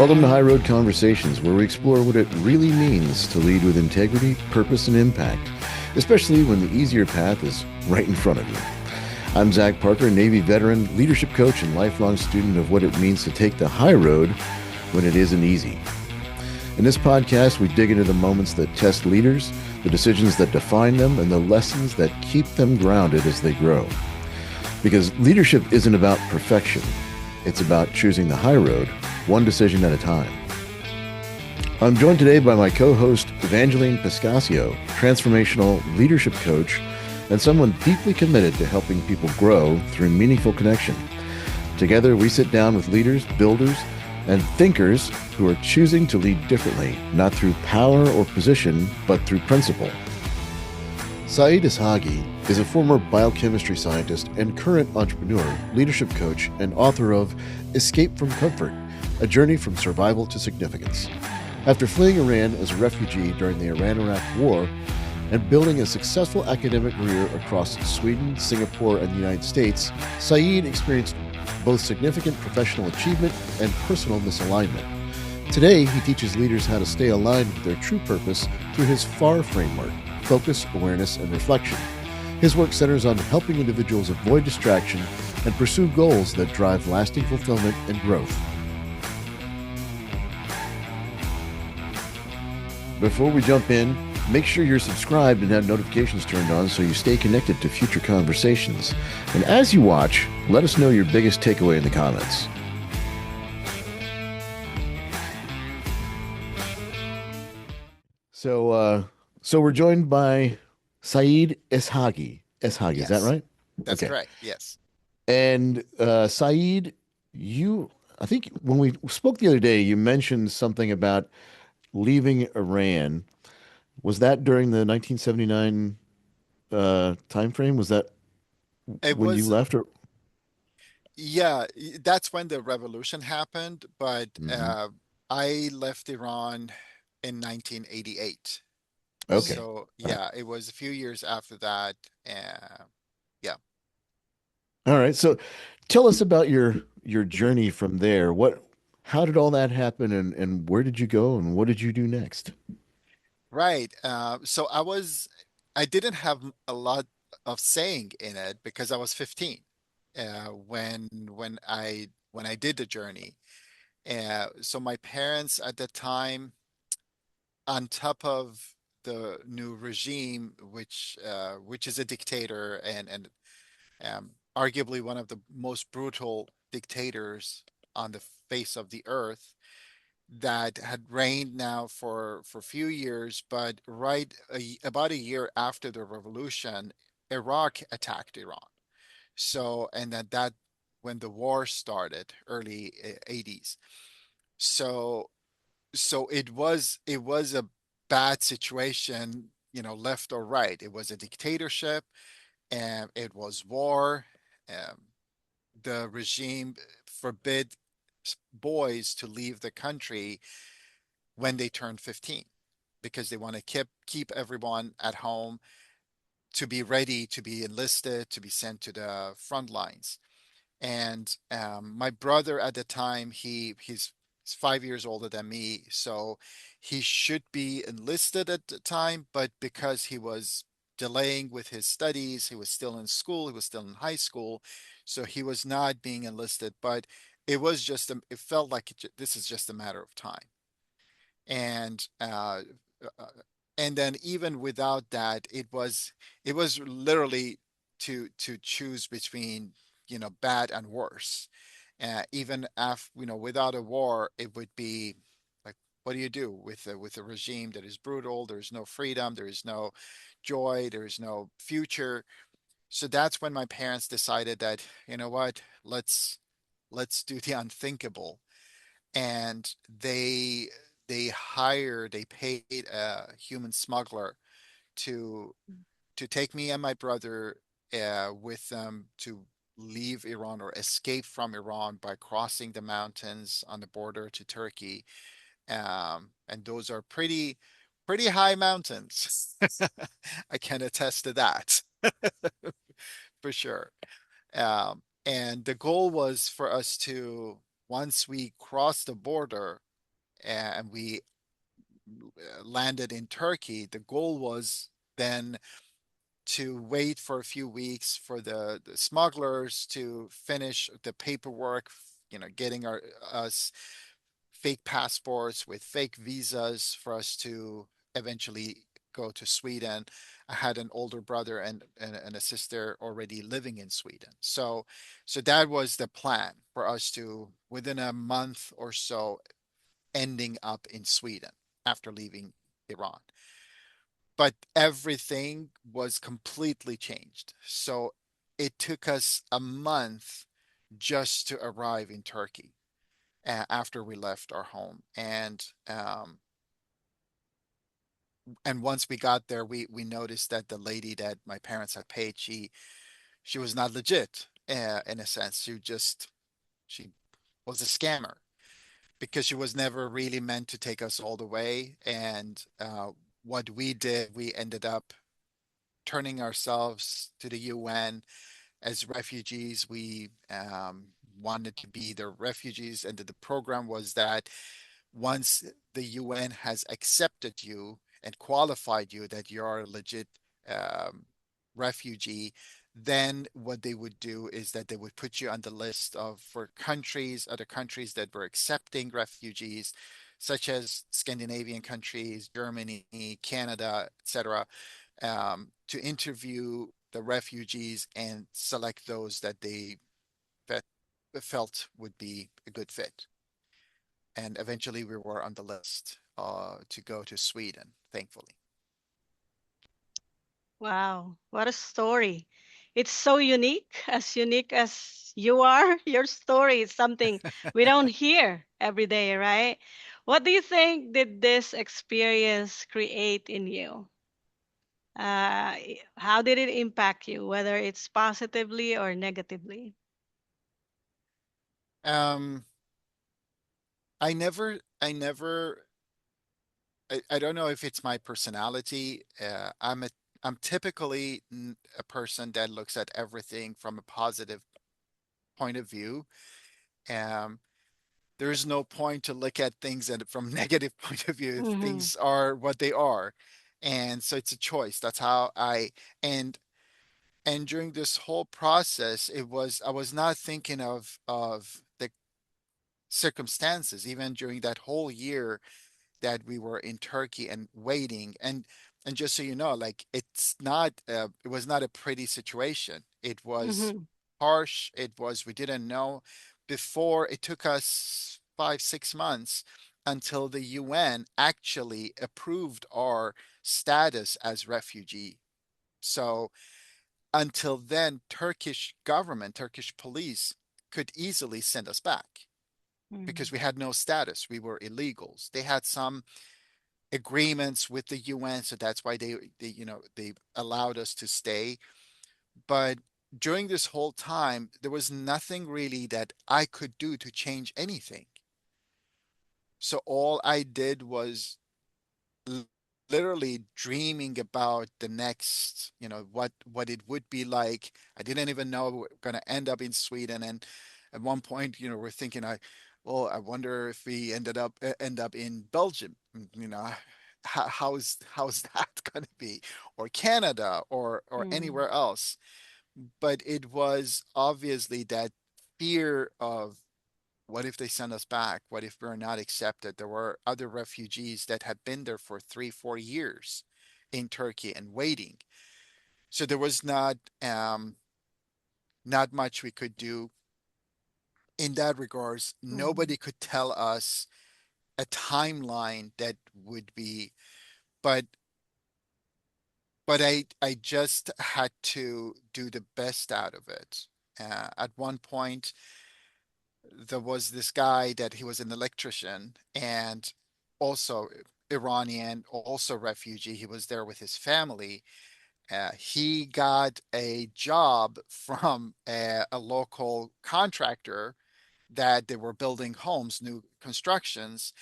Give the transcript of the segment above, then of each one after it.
Welcome to High Road Conversations, where we explore what it really means to lead with integrity, purpose, and impact, especially when the easier path is right in front of you. I'm Zach Parker, Navy veteran, leadership coach, and lifelong student of what it means to take the high road when it isn't easy. In this podcast, we dig into the moments that test leaders, the decisions that define them, and the lessons that keep them grounded as they grow. Because leadership isn't about perfection. It's about choosing the high road, one decision at a time. I'm joined today by my co-host, Evangeline Pascasio, transformational leadership coach, and someone deeply committed to helping people grow through meaningful connection. Together, we sit down with leaders, builders, and thinkers who are choosing to lead differently, not through power or position, but through principle. Saeed Eshaghi is a former biochemistry scientist and current entrepreneur, leadership coach, and author of Escape from Comfort, A Journey from Survival to Significance. After fleeing Iran as a refugee during the Iran-Iraq War and building a successful academic career across Sweden, Singapore, and the United States, Saeed experienced both significant professional achievement and personal misalignment. Today, he teaches leaders how to stay aligned with their true purpose through his FAR framework: focus, awareness, and reflection. His work centers on helping individuals avoid distraction and pursue goals that drive lasting fulfillment and growth. Before we jump in, make sure you're subscribed and have notifications turned on so you stay connected to future conversations. And as you watch, let us know your biggest takeaway in the comments. So we're joined by Saeed Eshaghi. Eshaghi, is that Yes, right? that's Okay. correct. Yes. And Saeed, I think when we spoke the other day, you mentioned something about leaving Iran. Was that during the 1979 time frame? Was that It when you was, left? Or yeah, that's when the revolution happened, but Mhm. I left Iran in 1988. Okay. So, All right. yeah, it was a few years after that. Uh, yeah. All right. So tell us about your journey from there. How did all that happen, and where did you go, and what did you do next? Right. So I didn't have a lot of saying in it because I was 15 when I did the journey. So my parents at the time, on top of the new regime, which is a dictator and arguably one of the most brutal dictators on the face of the earth, that had reigned now for a few years, but about a year after the revolution, Iraq attacked Iran. So, and that when the war started, early 80s. So it was a bad situation, left or right. It was a dictatorship, and it was war. Um, the regime forbid boys to leave the country when they turn 15 because they want to keep everyone at home to be ready to be enlisted, to be sent to the front lines. And my brother at the time, he's 5 years older than me, so he should be enlisted at the time, but because he was delaying with his studies, he was still in school, he was still in high school, so he was not being enlisted. But it felt like this is just a matter of time. And uh, and then even without that, it was literally to choose between bad and worse. Even after, without a war, it would be like, what do you do with a regime that is brutal? There is no freedom, there is no joy, there is no future. So that's when my parents decided that, you know what, let's do the unthinkable. And they paid a human smuggler to take me and my brother with them to leave Iran or escape from Iran by crossing the mountains on the border to Turkey. And those are pretty high mountains. I can attest to that for sure. And the goal was for us to, once we crossed the border, and we landed in Turkey, the goal was then to wait for a few weeks for the smugglers to finish the paperwork, getting us fake passports with fake visas for us to eventually go to Sweden. I had an older brother and a sister already living in Sweden. So that was the plan for us to, within a month or so, ending up in Sweden after leaving Iran. But everything was completely changed. So it took us a month just to arrive in Turkey after we left our home. And once we got there, we noticed that the lady that my parents had paid, she was not legit in a sense. She was a scammer because she was never really meant to take us all the way. And what we did, we ended up turning ourselves to the UN as refugees. We wanted to be the refugees, and the program was that once the UN has accepted you and qualified you that you're a legit um, refugee, then what they would do is that they would put you on the list of for countries, other countries that were accepting refugees, such as Scandinavian countries, Germany, Canada, etc., to interview the refugees and select those that they that felt would be a good fit. And eventually we were on the list to go to Sweden, thankfully. Wow, what a story. It's so unique as you are. Your story is something we don't hear every day, right? What do you think did this experience create in you? How did it impact you, whether it's positively or negatively? Um, I don't know if it's my personality. I'm typically a person that looks at everything from a positive point of view. Um, there's no point to look at things from negative point of view. Mm-hmm. Things are what they are, and so it's a choice. That's how and and during this whole process, I was not thinking of the circumstances, even during that whole year that we were in Turkey and waiting. And just so you know, like it was not a pretty situation. It was Mm-hmm. harsh. We didn't know before. It took us 5, 6 months until the UN actually approved our status as refugee. So until then, Turkish government, Turkish police could easily send us back because we had no status. We were illegals. They had some agreements with the UN, so that's why they allowed us to stay. But during this whole time, there was nothing really that I could do to change anything. So all I did was literally dreaming about the next, what it would be like. I didn't even know we were going to end up in Sweden. And at one point, we're thinking, well, I wonder if we end up in Belgium. How's that going to be, or Canada, or Mm-hmm. anywhere else. But it was obviously that fear of, what if they send us back? What if we're not accepted? There were other refugees that had been there for 3, 4 years in Turkey and waiting. So there was not much we could do in that regards. Mm-hmm. Nobody could tell us a timeline that would be, but I just had to do the best out of it. At one point, there was this guy that he was an electrician and also Iranian, also refugee. He was there with his family. He got a job from a local contractor that they were building homes, new constructions,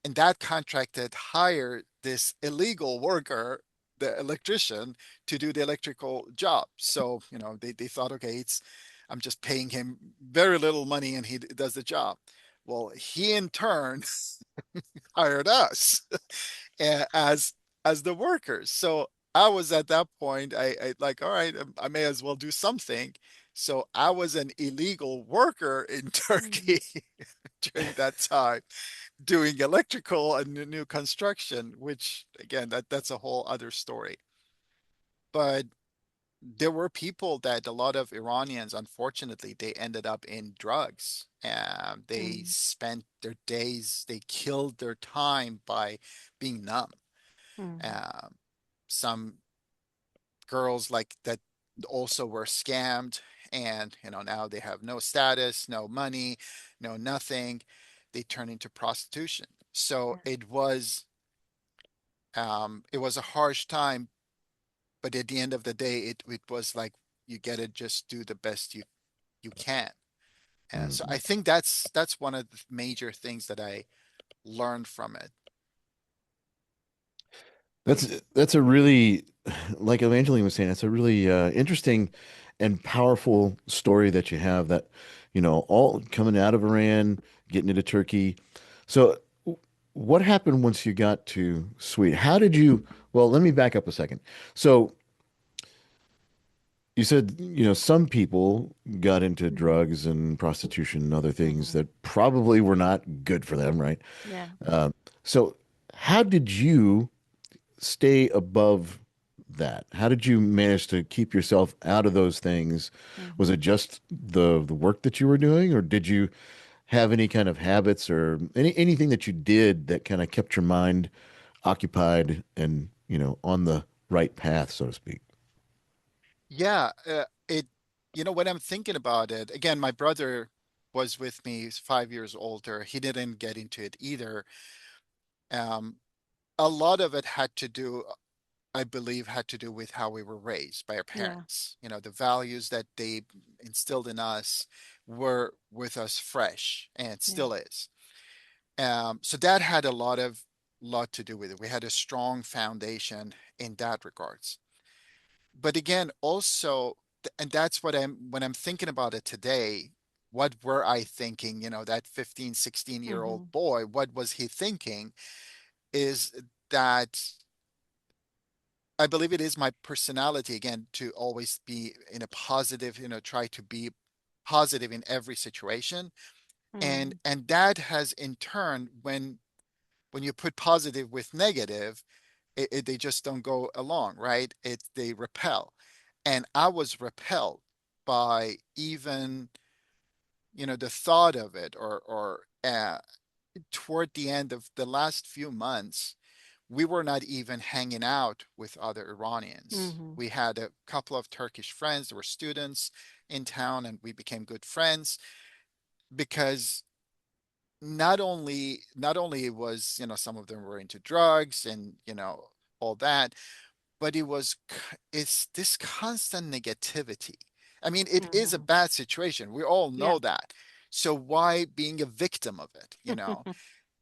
and that contract had hired this illegal worker, the electrician, to do the electrical job. So, they thought, okay, I'm just paying him very little money and he does the job. Well, he in turn hired us as the workers. So I was at that point, I like, all right, I may as well do something. So I was an illegal worker in Mm, Turkey during that time, doing electrical and new construction, which again, that's a whole other story. But there were people that a lot of Iranians, unfortunately, they ended up in drugs. They mm, spent their days, they killed their time by being numb. mm, Um, some girls like that also were scammed, and now they have no status, no money, no nothing. They turn into prostitution. So yeah. it was a harsh time, but at the end of the day, it was like you get to just do the best you can. And so I Mhm. think that's one of the major things that I learned from it. That's a really, like Evangeline was saying, that's a really interesting and powerful story that you have that, all coming out of Iran, getting into Turkey. So what happened once you got to Sweden? How did you, well, let me back up a second. So you said, some people got into Mhm, drugs and prostitution and other things mhm, that probably were not good for them, right? yeah. Uh, so how did you stay above that? How did you manage to keep yourself out of those things? Was Mhm, it just the work that you were doing, or did you have any kind of habits or anything that you did that kind of kept your mind occupied and, on the right path, so to speak? Yeah, when I'm thinking about it, again, my brother was with me, he's 5 years older. He didn't get into it either. Um, a lot of it had to do, I believe, had to do with how we were raised by our yeah. parents. The values that they instilled in us were with us fresh, and it Yeah. still is. So that had a lot to do with it. We had a strong foundation in that regards. But again, also, and that's what when I'm thinking about it today, what were I thinking? That 15, 16-year-old Mhm, boy, what was he thinking? Is that I believe it is my personality again to always be in a positive, try to be positive in every situation. And mhm, and that has in turn, when you put positive with negative, they just don't go along, right? They repel. And I was repelled by even, the thought of it, or toward the end of the last few months, we were not even hanging out with other Iranians. mhm, We had a couple of Turkish friends that were students in town, and we became good friends because not only was, some of them were into drugs and, all that, but it's this constant negativity. I mean, it is a mhm. bad situation. We all Yeah. know that. So why being a victim of it,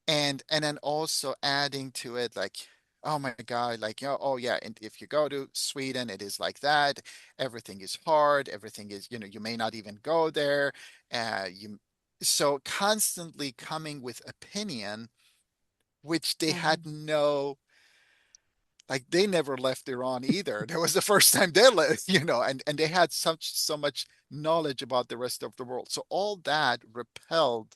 and then also adding to it, like, oh my God, like, oh yeah, and if you go to Sweden, it is like that. Everything is hard. Everything is, you may not even go there. You So constantly coming with opinion, which they had Mhm, no, like, they never left Iran either. That was the first time they left, and they had so much knowledge about the rest of the world. So all that repelled,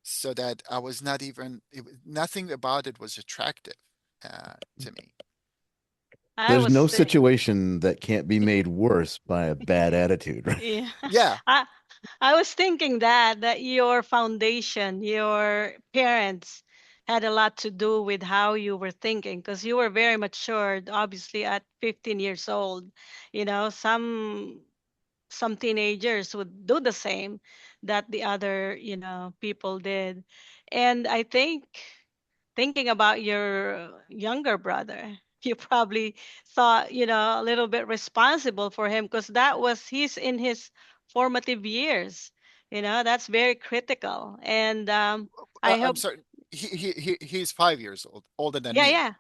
so that I was not even, nothing about it was attractive to me. I There's was no thi- situation that can't be made worse by a bad attitude, right? yeah. Yeah. I I was thinking that your foundation, your parents had a lot to do with how you were thinking because you were very matured, obviously at 15 years old. Some teenagers would do the same that the other, people did. And I think thinking about your younger brother, you probably thought, a little bit responsible for him because he's in his formative years. That's very critical. And I I'm hope, sorry. He's 5 years older than yeah, me. yeah,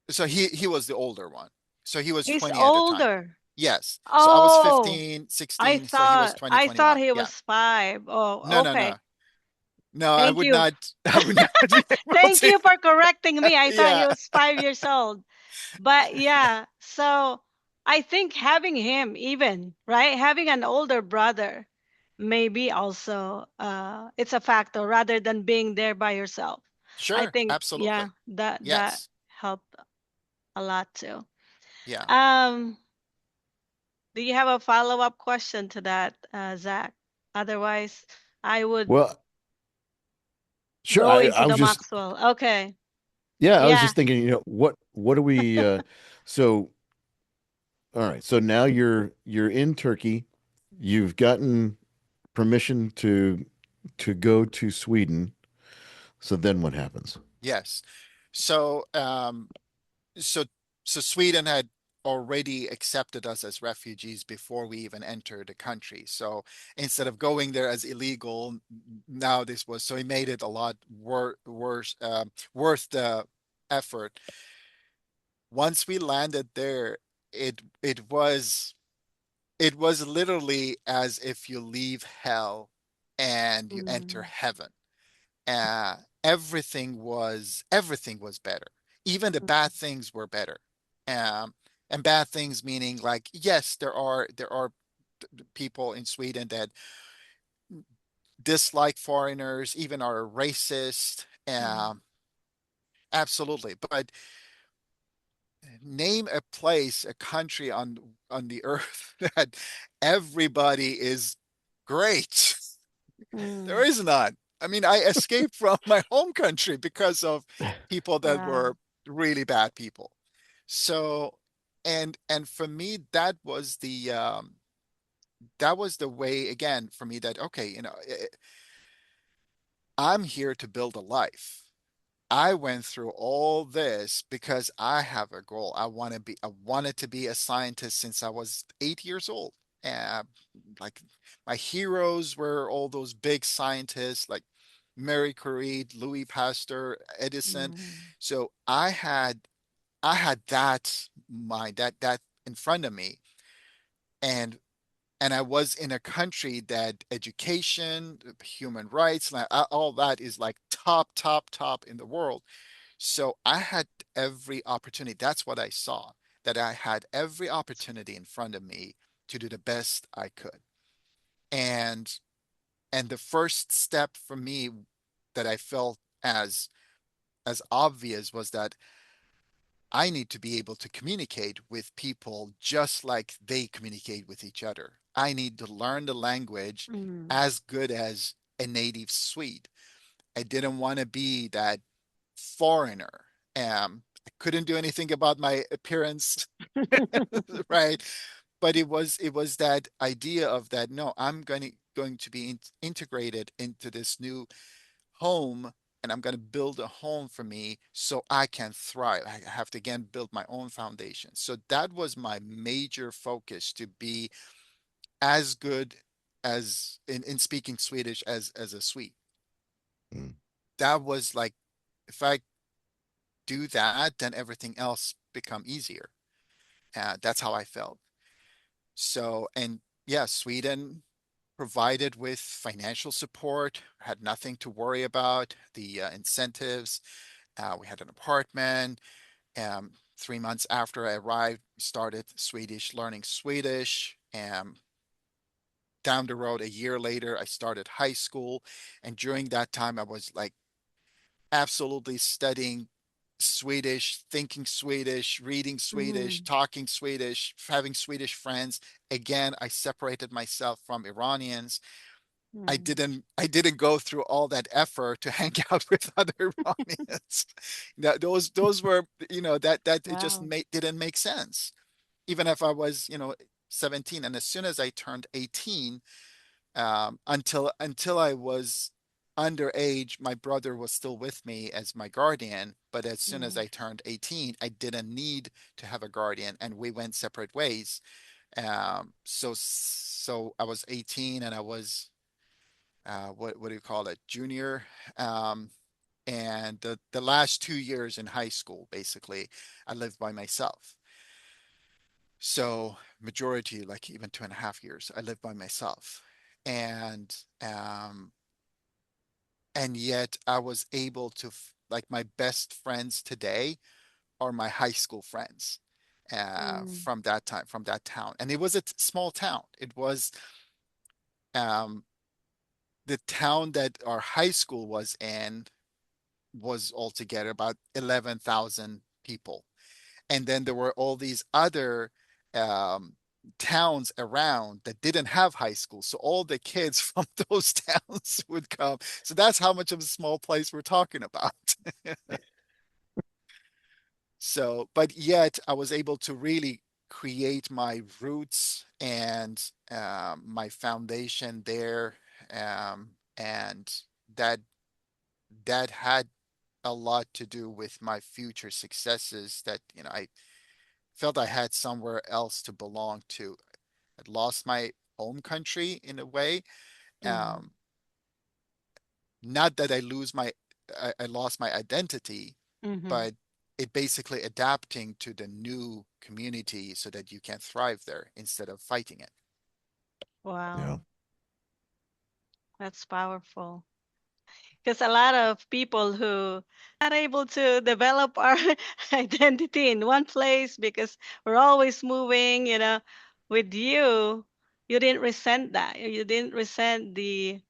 So he was the older one. So he was he's 20 at the time. older. Yes. So I was Oh, 15, I 16. So he was thought 20, I thought 21. he Yeah. was 5. No, Oh, no, okay. no. No, I Thank would you. not. I would not be able Thank to. you for correcting me. I thought he Yeah, was 5 years old. But yeah, so I think having him even, right? Having an older brother maybe also it's a factor rather than being there by yourself. I sure, think absolutely. yeah, that Yes. helped a lot too. Yeah. Um, do you have a follow-up question to that, Zach? Otherwise, I would Well, sure. go into I the was just, Maxwell. Okay. yeah, I was Yeah. just thinking, what do we, so, all right. So now you're in Turkey. You've gotten permission to go to Sweden. So then what happens? Yes. So, so, so Sweden had already accepted us as refugees before we even entered the country. So instead of going there as illegal, now this was, so he made it a lot worse, worth the effort. Once we landed there, it it was literally as if you leave hell and you enter Mm, heaven. Everything was better. Even the bad things were better. Um, and bad things meaning like yes, there are people in Sweden that dislike foreigners, even are racist. mm, Absolutely. But name a place, a country on the earth that everybody is great. There mm. is none. I mean, I escaped from my home country because of people that Wow. were really bad people. So, and for me, that was the way again for me that okay, I'm here to build a life. I went through all this because I have a goal. I wanted to be a scientist since I was 8 years old. And like my heroes were all those big scientists like Marie Curie, Louis Pasteur, Edison. Mm, So I had that in front of me. And and I was in a country that education, human rights, like, all that is like top in the world. So I had every opportunity. That's what I saw, that I had every opportunity in front of me to do the best I could. And and the first step for me that I felt as obvious was that I need to be able to communicate with people just like they communicate with each other. I need to learn the language mm. as good as a native Swede. I didn't want to be that foreigner. I couldn't do anything about my appearance, right? But it was that idea of that, no, going to be integrated into this new home, and I'm going to build a home for me so I can thrive. I have to again build my own foundation. So that was my major focus, to be as good as in speaking Swedish as a Swede. Mm. That was like, if I do that, then everything else become easier. That's how I felt. So, and yeah, Sweden provided with financial support, had nothing to worry about, the incentives. We had an apartment. 3 months after I arrived, started Swedish, learning Swedish. Down the road, a year later, I started high school. And during that time, I was like absolutely studying Swedish, thinking Swedish, reading Swedish, Mm, talking Swedish, having Swedish friends. Again, I separated myself from Iranians. mm. I didn't go through all that effort to hang out with other Iranians. Those were, that it just Wow. didn't make sense. Even if I was, 17, and as soon as I turned 18, until I was underage, my brother was still with me as my guardian. But as soon as I Nice. turned 18, I didn't need to have a guardian, and we went separate ways. So I was 18, and I was what do you call it, junior. Um, and the last 2 years in high school, basically, I lived by myself. So majority, like even 2.5 years, I lived by myself. And and yet I was able to like my best friends today are my high school friends Mm. from that time, from that town. And it was a small town. It was um, the town that our high school was in was altogether about 11,000 people. And then there were all these other um, towns around that didn't have high school. So all the kids from those towns would come. So that's how much of a small place we're talking about. So, but yet I was able to really create my roots and my foundation there. And that that had a lot to do with my future successes that, I felt I had somewhere else to belong to. I'd lost my home country in a way. Mm. Um, Not that I lost my identity, Mm-hmm. but it basically adapting to the new community so that you can thrive there instead of fighting it. Yeah. Wow, that's powerful. Because a lot of people who not able to develop our identity in one place because we're always moving, with you, you didn't resent that. You didn't resent the,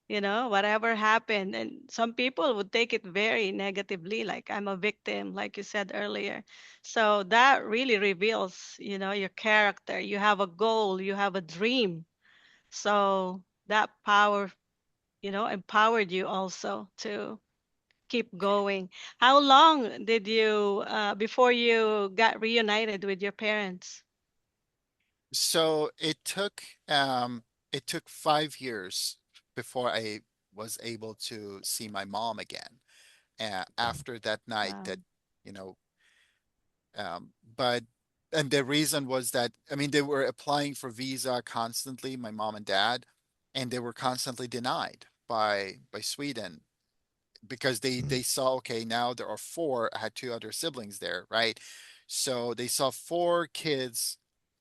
whatever happened. And some people would take it very negatively, like I'm a victim, like you said earlier. So that really reveals, your character. You have a goal, you have a dream. So that power, empowered you also to keep going. How long did you before you got reunited with your parents? So it took 5 years before I was able to see my mom again. After that night Wow. that, you know, but and the reason was that, I mean, they were applying for visa constantly, my mom and dad, and they were constantly denied by Sweden because Mm. they saw, okay, now there are four. I had two other siblings there, right? So they saw four kids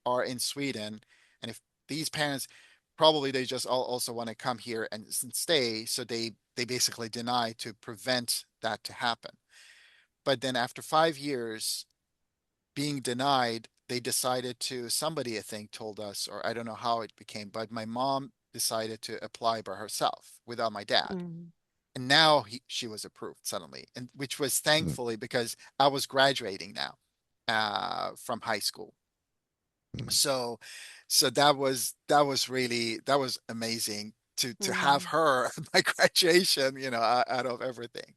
are in Sweden, and if these parents probably they just all also want to come here and stay, so they basically deny to prevent that to happen. But then after 5 years being denied, they decided to, somebody I think told us, or I don't know how it became, but my mom decided to apply by herself without my dad. Mm. And now she was approved suddenly, and which was Mm. thankfully because I was graduating now from high school. Mm. So that was really that was amazing to have Mm. her at my graduation, out of everything.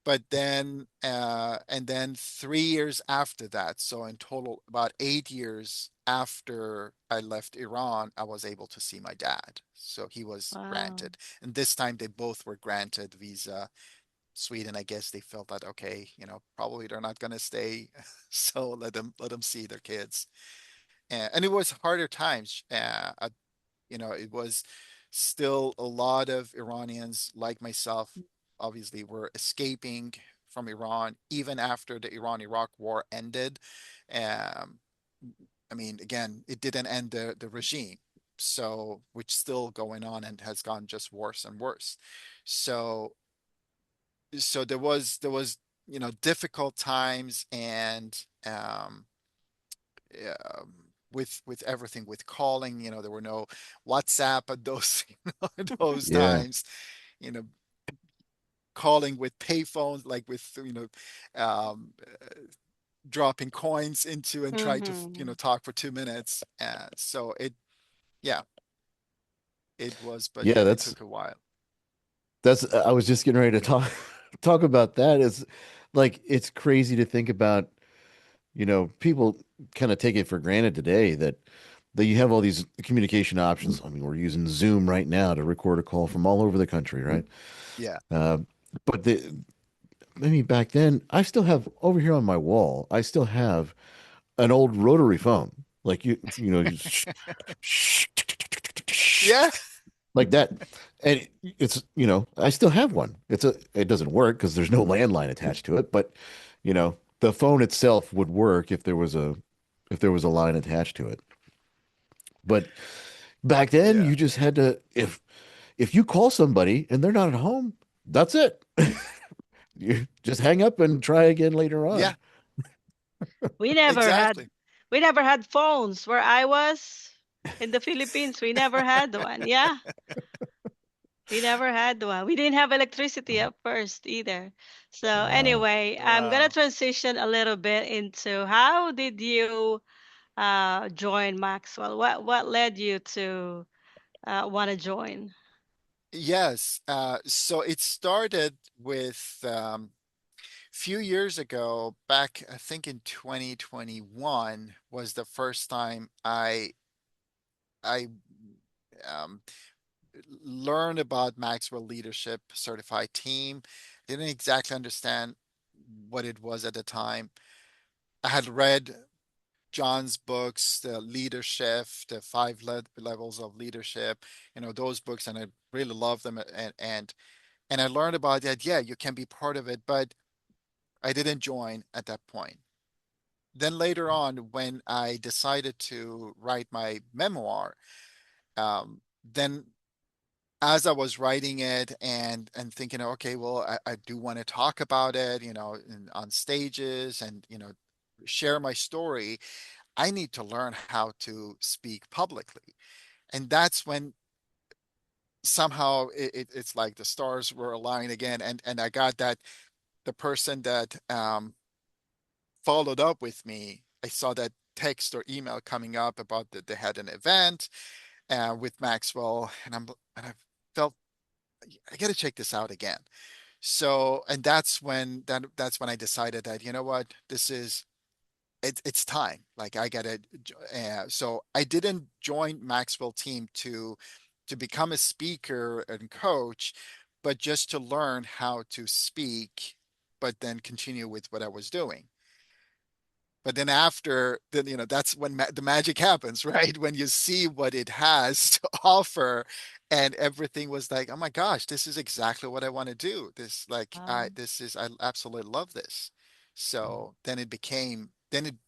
But then and then 3 years after that, so in total about 8 years after I left Iran, I was able to see my dad. So he was Wow. granted, and this time they both were granted visa. Sweden, I guess they felt that, okay, probably they're not going to stay, so let them see their kids. And it was harder times. It was still a lot of Iranians like myself, obviously, were escaping from Iran even after the Iran-Iraq war ended. Um, I mean, again, it didn't end the regime, so which still going on and has gone just worse and worse. So there was difficult times and um, with everything with calling, there were no WhatsApp at those those Yeah. times, you know calling with payphones, like with dropping coins into and try to Mm-hmm. talk for 2 minutes. So yeah, it was, but Yeah, it that's took a while. that's I was just getting ready to talk about that. It's like it's crazy to think about, people kind of take it for granted today that you have all these communication options. I mean, we're using Zoom right now to record a call from all over the country, right? Yeah. Uh, but I mean, back then, I still have over here on my wall, I still have an old rotary phone. Like Yeah. like that. And I still have one. It doesn't work because there's no landline attached to it, but the phone itself would work if there was a line attached to it. But back then, Yeah. you just had to if you call somebody and they're not at home, That's it. You just hang up and try again later Yeah, on. We never had exactly. we never had phones where I was in the Philippines. We never had one. Yeah, we never had one. We didn't have electricity at first either. So Wow. anyway, I'm gonna Wow. transition a little bit into how did you join Maxwell? What led you to want to join? Yes. So it started with few years ago, back I think in 2021 was the first time I um, learned about Maxwell Leadership Certified Team. Didn't exactly understand what it was at the time. I had read John's books, the leadership, the levels of leadership, those books, and I really love them. And I learned about that. Yeah, you can be part of it, but I didn't join at that point. Then later on, when I decided to write my memoir, then as I was writing it and thinking, okay, well, I do want to talk about it, on stages and share my story. I need to learn how to speak publicly, and that's when somehow it's like the stars were aligned again, and I got that the person that followed up with me. I saw that text or email coming up about that they had an event with Maxwell, and I felt I got to check this out again. So, and that's when I decided that what this is. It's time. Like I gotta. So I didn't join Maxwell team to become a speaker and coach, but just to learn how to speak, but then continue with what I was doing. But then after, then that's when the magic happens, right? When you see what it has to offer, and everything was like, oh my gosh, this is exactly what I want to do. Um, I absolutely love this. So then it became, then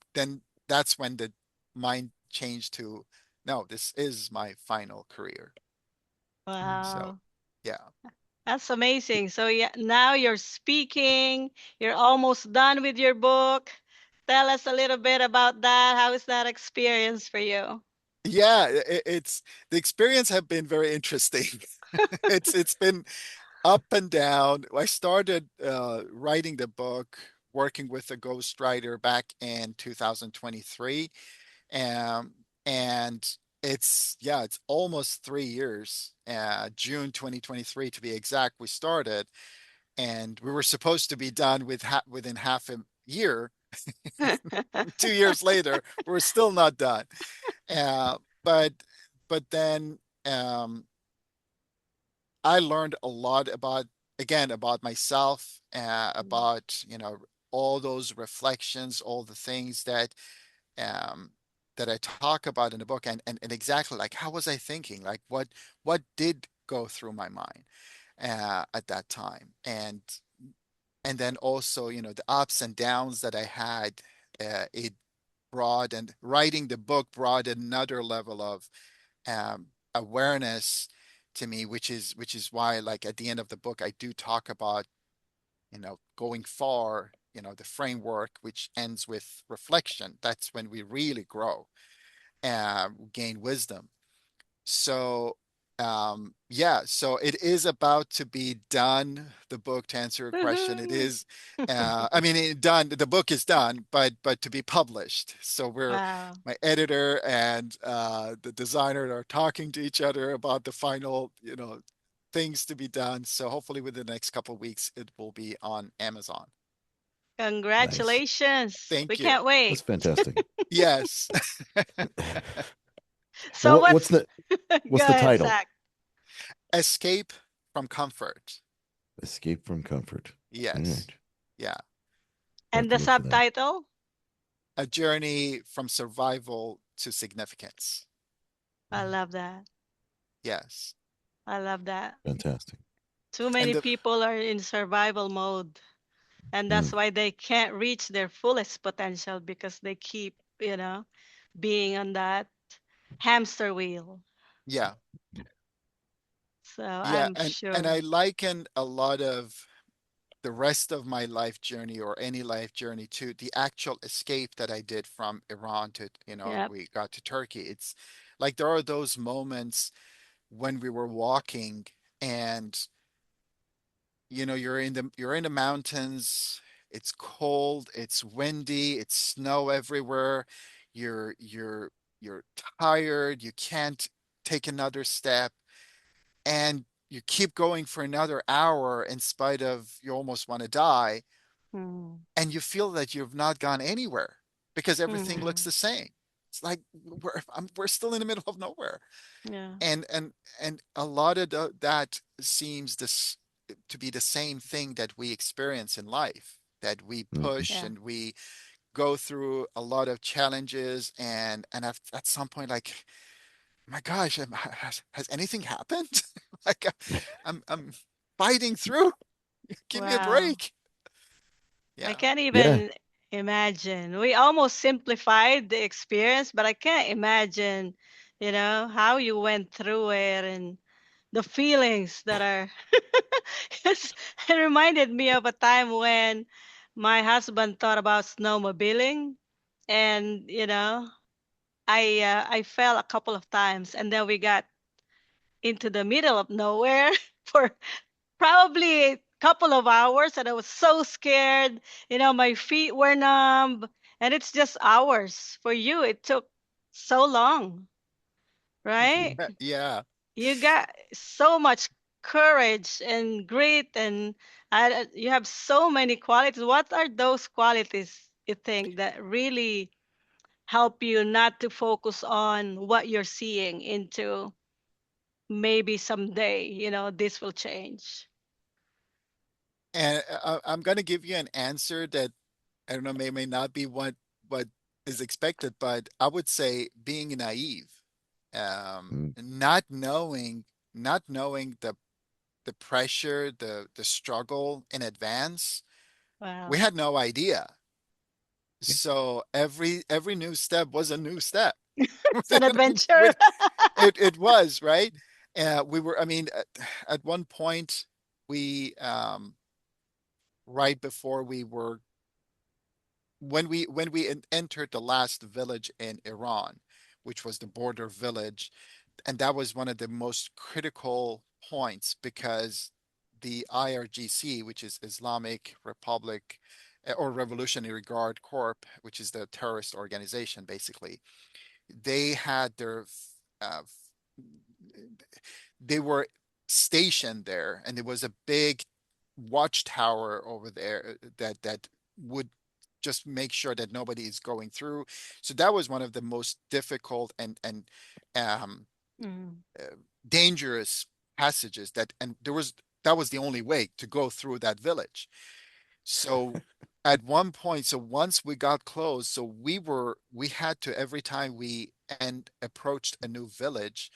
that's when the mind changed to, no, this is my final career. So wow. yeah. That's amazing. So yeah, now you're speaking, you're almost done with your book. Tell us a little bit about that. How is that experience for you? Yeah, it's the experience have been very interesting. It's been up and down. I started writing the book, working with a ghostwriter back in 2023. Um, and it's almost 3 years. June 2023 to be exact, we started, and we were supposed to be done within half a year. 2 years later, we're still not done. Uh, but but then I learned a lot about, again, about myself, about, all those reflections, all the things um, that I talk about in the book, and exactly like how was I thinking, like what did go through my mind at that time, and then also, the ups and downs that I had. It brought, and writing the book brought another level of um, awareness to me, which is why, like, at the end of the book, I do talk about, going far, the framework, which ends with reflection. That's when we really grow and gain wisdom. So, yeah, so it is about to be done. The book, to answer your question, it Woohoo. is, I mean, done. The book is done, but to be published. So Wow. my editor and the designer are talking to each other about the final, things to be done. So hopefully within the next couple of weeks, it will be on Amazon. Nice. Congratulations. We Thank you. can't wait. That's fantastic. Yes. And So what, what's what's the go what's the ahead, title? Zach. Escape from comfort. Escape from Comfort. All Yes. right. Yeah. I'll have And to the look for that. subtitle? A journey from survival to significance. I love that. Yes. I love that. Fantastic. Too And many people are in survival mode, and that's Mm. why they can't reach their fullest potential because they keep, being on that hamster wheel. yeah, So Yeah, I'm and I sure. liken a lot of the rest of my life journey or any life journey to the actual escape that I did from Iran to, Yep. we got to Turkey. It's like there are those moments when we were walking and you're in the mountains, it's cold, it's windy, it's snow everywhere. You're tired, you can't take another step, and you keep going for another hour in spite of you almost want to die, Mm. and you feel that you've not gone anywhere because everything looks Mm. the same. It's like we're still in the middle of nowhere. Yeah. And a lot of that seems this to be the same thing that we experience in life, that we Mhm. push Yeah. and we go through a lot of challenges, and at some point, like, my gosh, has anything happened? Like, I'm fighting through. Give me a Wow. break. I Yeah. can't Yeah. even imagine. We almost simplified the experience, but I can't imagine, how you went through it and the feelings that are. It reminded me of a time when my husband thought about snowmobiling, and I fell a couple of times, and then we got into the middle of nowhere for probably a couple of hours, and I was so scared. My feet were numb, and it's just hours. For you, it took so long, right? Yeah. Yeah. You got so much courage and grit, and you have so many qualities. What are those qualities you think that really help you not to focus on what you're seeing into maybe someday, this will change? And I'm going to give you an answer that I don't know, may not be what is expected, but I would say being naive, Mm. not knowing the pressure, the struggle in advance. We Wow. had no idea. So every new step was a new step. It's an adventure. With it was right. We were, I mean, at one point we right before we were when we entered the last village in Iran, which was the border village, and that was one of the most critical points because the IRGC, which is Islamic Republic or Revolutionary Guard Corp, which is the terrorist organization, basically, they had their uh, they were stationed there, and there was a big watchtower over there that would just make sure that nobody is going through. So that was one of the most difficult and um, Mm. uh, dangerous passages and that was the only way to go through that village. So at one point, so once we got close, so we had to every time we and approached a new village,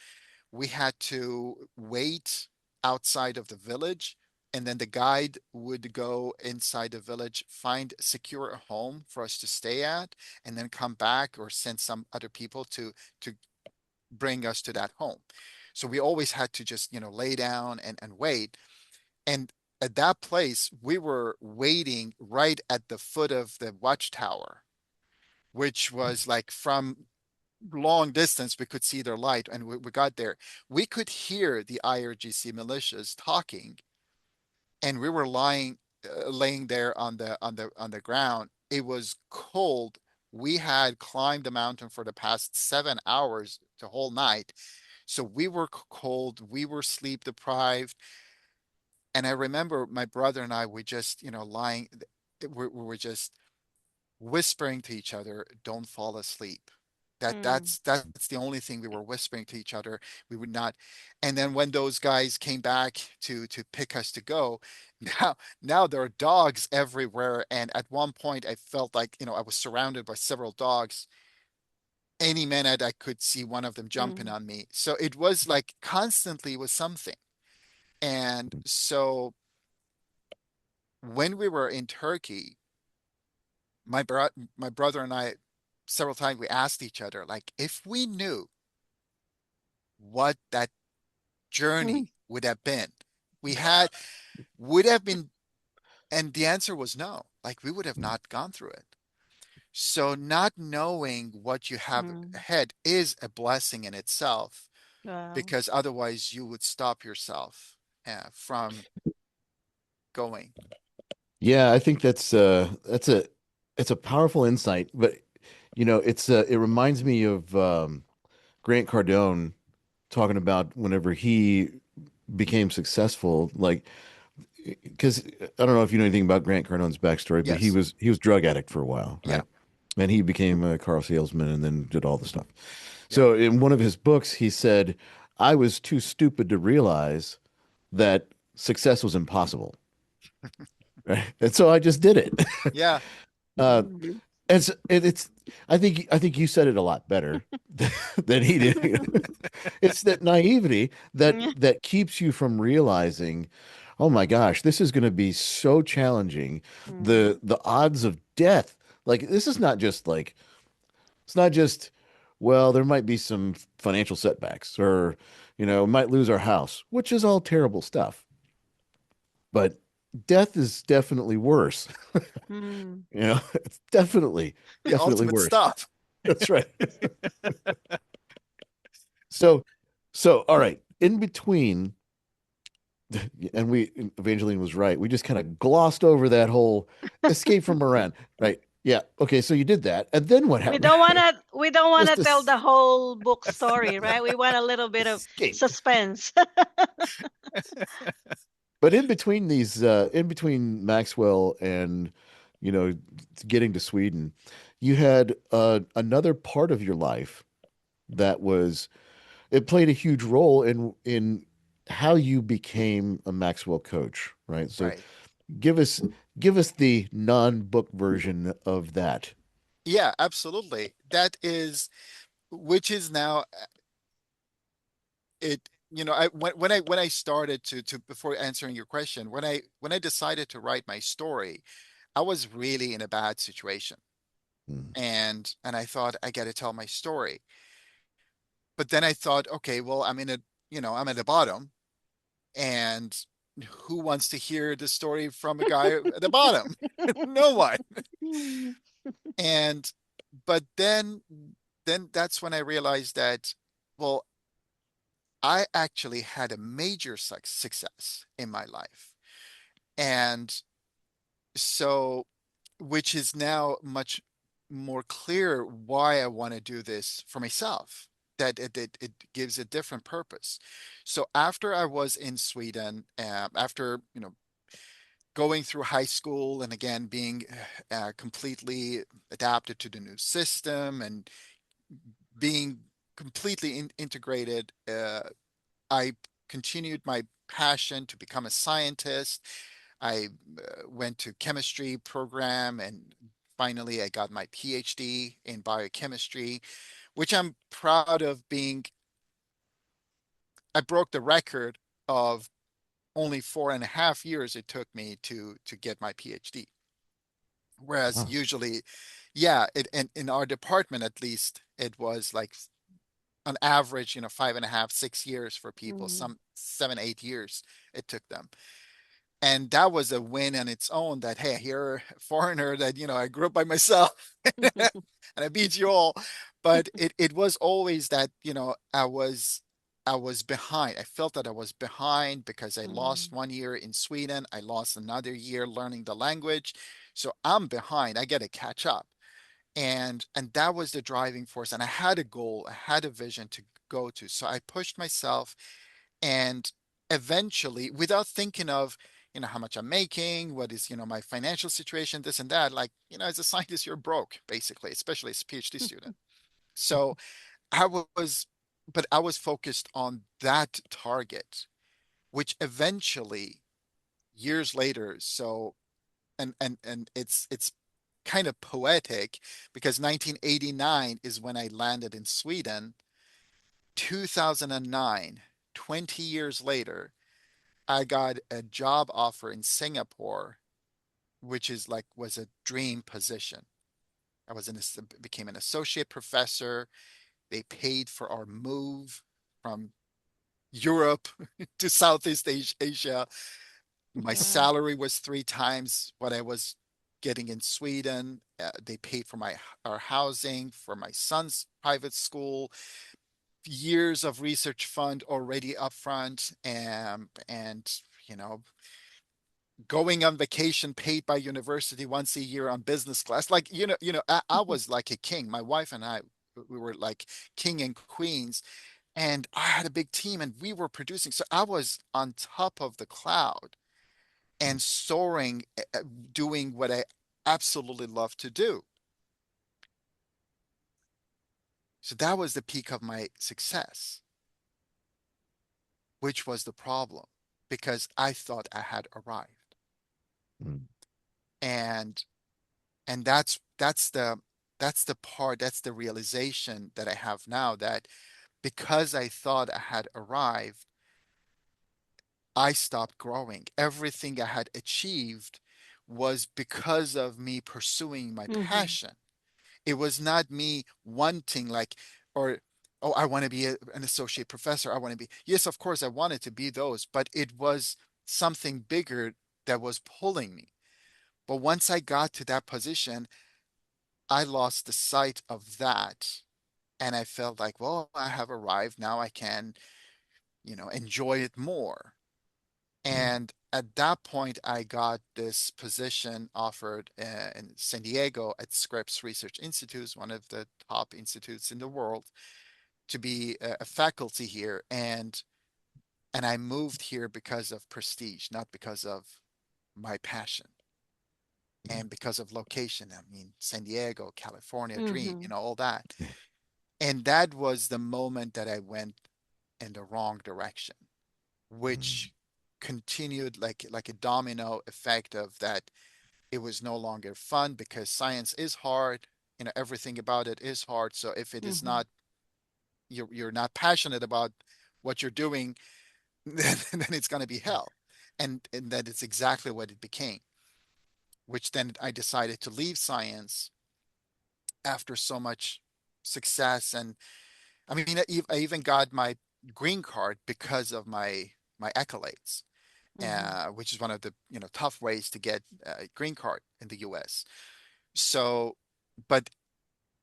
we had to wait outside of the village, and then the guide would go inside the village, find secure a home for us to stay at, and then come back or send some other people to bring us to that home. So we always had to just, lay down and wait. And at that place, we were waiting right at the foot of the watchtower, which was like from long distance, we could see their light, and we got there. We could hear the IRGC militias talking, and we were laying there on the ground. It was cold. We had climbed the mountain for the past 7 hours the whole night, so we were cold. We were sleep deprived, and I remember my brother and I, we just, lying. We were just whispering to each other, "Don't fall asleep." Mm. That's the only thing we were whispering to each other. We would not. And then when those guys came back to pick us to go, now there are dogs everywhere. And at one point, I felt like I was surrounded by several dogs. Any minute, I could see one of them jumping Mm. on me. So it was like constantly was something. And so when we were in Turkey, my brother and I, several times we asked each other, like, if we knew what that Mm. journey would have been? We had, would have been, and the answer was no. Like we would have not gone through it. So not knowing what you have Mm. ahead is a blessing in itself, Wow. because otherwise you would stop yourself from going. Yeah, I think that's a it's a powerful insight, but it reminds me of Grant Cardone talking about whenever he became successful, like because I don't know if you know anything about Grant Cardone's backstory, but he Yes. was he was drug addict for a while, Yeah. right? And he became a car salesman and then did all the stuff. Yeah. So in one of his books, he said, "I was too stupid to realize that success was impossible." Right? And so I just did it. Yeah. Uh, Mm. it's I think you said it a lot better than he did. It's that naivety that keeps you from realizing, oh my gosh, this is going to be so challenging. Mm. The odds of death, like this is not just like it's not just, well, there might be some financial setbacks or might lose our house, which is all terrible stuff. But death is definitely worse. Mm. It's definitely, The definitely ultimate worse. stuff. That's right. So, so all right, in between, and Evangeline was right. We just kind of glossed over that whole escape from Iran, right? Yeah. Okay. So you did that, and then what We happened? don't wanna we don't Just wanna tell this the whole book story, right? We want a little bit of escape. suspense. But in between Maxwell and you know, getting to Sweden, you had another part of your life that was it played a huge role in how you became a Maxwell coach, right? So Right. give us give us the non-book version of that. Yeah, absolutely. That is, which is now it, when I started to before answering your question, when I decided to write my story, I was really in a bad situation. Mm. And I thought I got to tell my story. But then I thought, okay, well, I'm at the bottom, and who wants to hear the story from a guy at the bottom? No one. Mm. And but then that's when I realized that, well, I actually had a major success in my life. And so, which is now much more clear why I want to do this for myself, that it gives a different purpose. So after I was in Sweden, after, going through high school and again being completely adapted to the new system and being completely integrated, I continued my passion to become a scientist. I went to chemistry program, and finally I got my PhD in biochemistry, which I'm proud of being. I broke the record of only 4.5 years it took me to get my PhD. Whereas Wow. usually, yeah, and in our department at least, it was like on average, 5.5, 6 years for people, Mm. some 7, 8 years it took them. And that was a win on its own, that, hey, you're a foreigner, that, I grew up by myself and I beat you all. But it was always that, I was behind. I felt that I was behind because I lost Mm. 1 year in Sweden. I lost another year learning the language. So I'm behind. I got to catch up. And that was the driving force. And I had a goal, I had a vision to go to. So I pushed myself, and eventually, without thinking of, how much I'm making, what is, my financial situation, this and that, like, as a scientist, you're broke, basically, especially as a PhD student. So I was, but I was focused on that target, which eventually, years later, so, and it's kind of poetic, because 1989 is when I landed in Sweden. 2009, 20 years later, I got a job offer in Singapore, which is like was a dream position. Became an associate professor. They paid for our move from Europe to Southeast Asia. My Yeah. salary was 3 times what I was getting in Sweden. They paid for our housing, for my son's private school, years of research fund already upfront, and you know, going on vacation paid by university once a year on business class. Like, I was like a king. My wife and I, we were like king and queens, and I had a big team and we were producing. So I was on top of the cloud and soaring, doing what I absolutely love to do. So that was the peak of my success, which was the problem because I thought I had arrived. Mm. And that's the realization that I have now, that because I thought I had arrived, I stopped growing. Everything I had achieved was because of me pursuing my Mm-hmm. passion. It was not me wanting, like, or, oh, I want to be an associate professor. I want to be, yes, of course, I wanted to be those, but it was something bigger that was pulling me. But once I got to that position, I lost the sight of that. And I felt like, well, I have arrived. Now I can, enjoy it more. Mm. And at that point, I got this position offered in San Diego at Scripps Research Institute, one of the top institutes in the world, to be a faculty here. And I moved here because of prestige, not because of my passion and because of location. I mean, San Diego, California, dream, Mm-hmm. all that. And that was the moment that I went in the wrong direction, Mm. which continued like a domino effect of that. It was no longer fun because science is hard. Everything about it is hard. So if it is Mm-hmm. not, you're not passionate about what you're doing, then it's going to be hell. And that is exactly what it became, which then I decided to leave science after so much success. And I mean, I even got my green card because of my accolades, Mm-hmm. which is one of the tough ways to get a green card in the U.S. So, but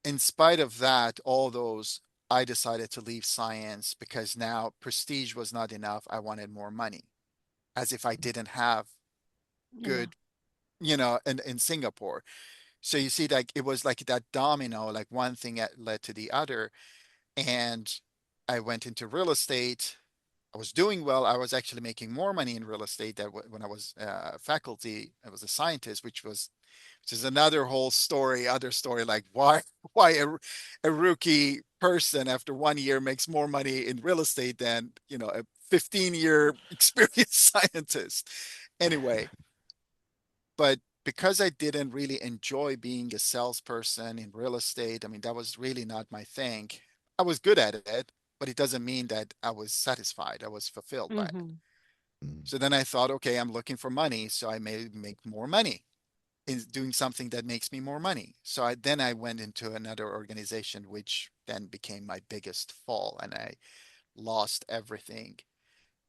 in spite of that, all those, I decided to leave science because now prestige was not enough. I wanted more money, as if I didn't have Yeah. good, in Singapore. So you see, like it was like that domino, like one thing led to the other, and I went into real estate. I was doing well. I was actually making more money in real estate than when I was faculty. I was a scientist, which is another whole story, other story, like why a rookie person after 1 year makes more money in real estate than a 15-year experienced scientist. Anyway, but because I didn't really enjoy being a salesperson in real estate, I mean, that was really not my thing. I was good at it, but it doesn't mean that I was satisfied. I was fulfilled by it. Mm-hmm. Mm. So then I thought, okay, I'm looking for money, so I may make more money in doing something that makes me more money. So I went into another organization, which then became my biggest fall, and I lost everything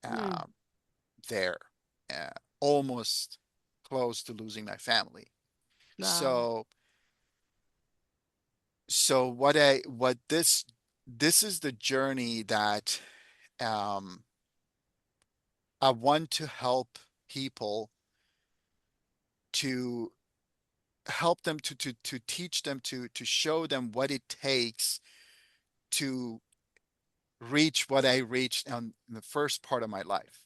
Mm. uh, there, uh, almost close to losing my family. Wow. So what this is the journey that um, I want to help people, to help them, to teach them, to show them what it takes to reach what I reached in the first part of my life.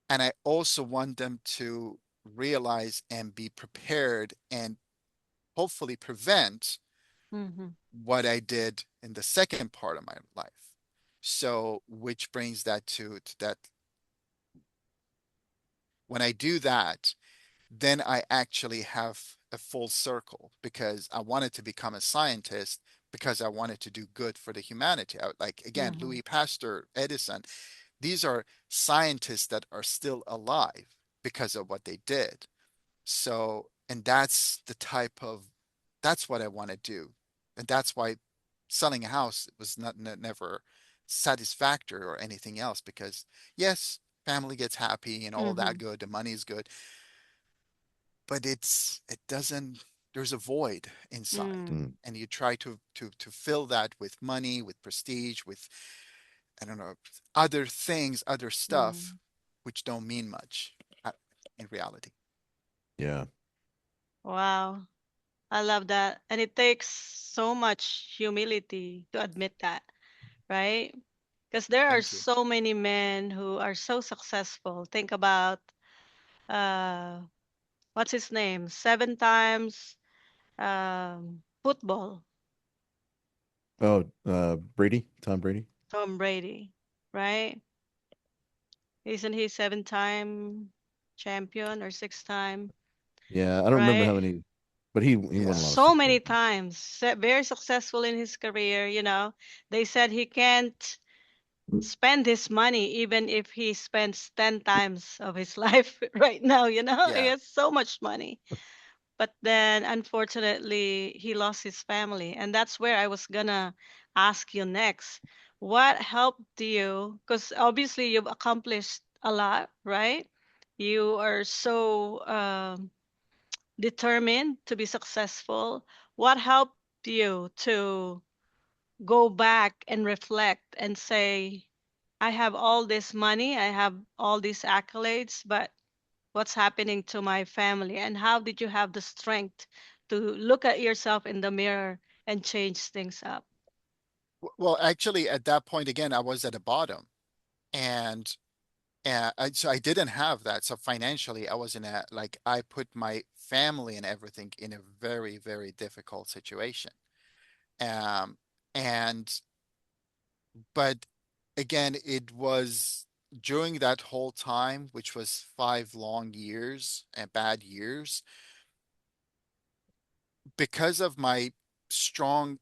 And I also want them to realize and be prepared and hopefully prevent Mm-hmm. what I did in the second part of my life. So, which brings that to that, when I do that, then I actually have a full circle because I wanted to become a scientist because I wanted to do good for the humanity. Like again, Mm-hmm. Louis Pasteur, Edison, these are scientists that are still alive because of what they did. So, and that's what I want to do. And that's why selling a house was not never satisfactory or anything else, because yes, family gets happy and all that Mhm. good, the money is good, but it doesn't, there's a void inside. Mm. Mm. And you try to fill that with money, with prestige, with, I don't know, other things, other stuff, Mm. which don't mean much uh, in reality. Yeah. Wow. I love that. And it takes so much humility to admit that, right? Because there are Thank you. so many men who are so successful. Think about uh what's his name? 7 times football, Oh, Brady, Tom Brady. Tom Brady, right? Isn't he 7 time champion or 6 time, Yeah, I don't remember how right? many, but he won a Yeah. lot of So Super many Bowls. times, very successful in his career, They said he can't spend his money even if he spends 10 times of his life right now, He Yeah. has so much money. But then unfortunately, he lost his family. And that's where I was gonna ask you next. What helped you? Because obviously you've accomplished a lot, right? You are so determined to be successful. What helped you to go back and reflect and say, I have all this money, I have all these accolades, but what's happening to my family? And how did you have the strength to look at yourself in the mirror and change things up? Well, actually, at that point, again, I was at the bottom, and so I didn't have that. So financially, I was in a, like, I put my family and everything in a very, very difficult situation. Um, and but again, it was during that whole time, which was 5 long years and bad years, because of my strong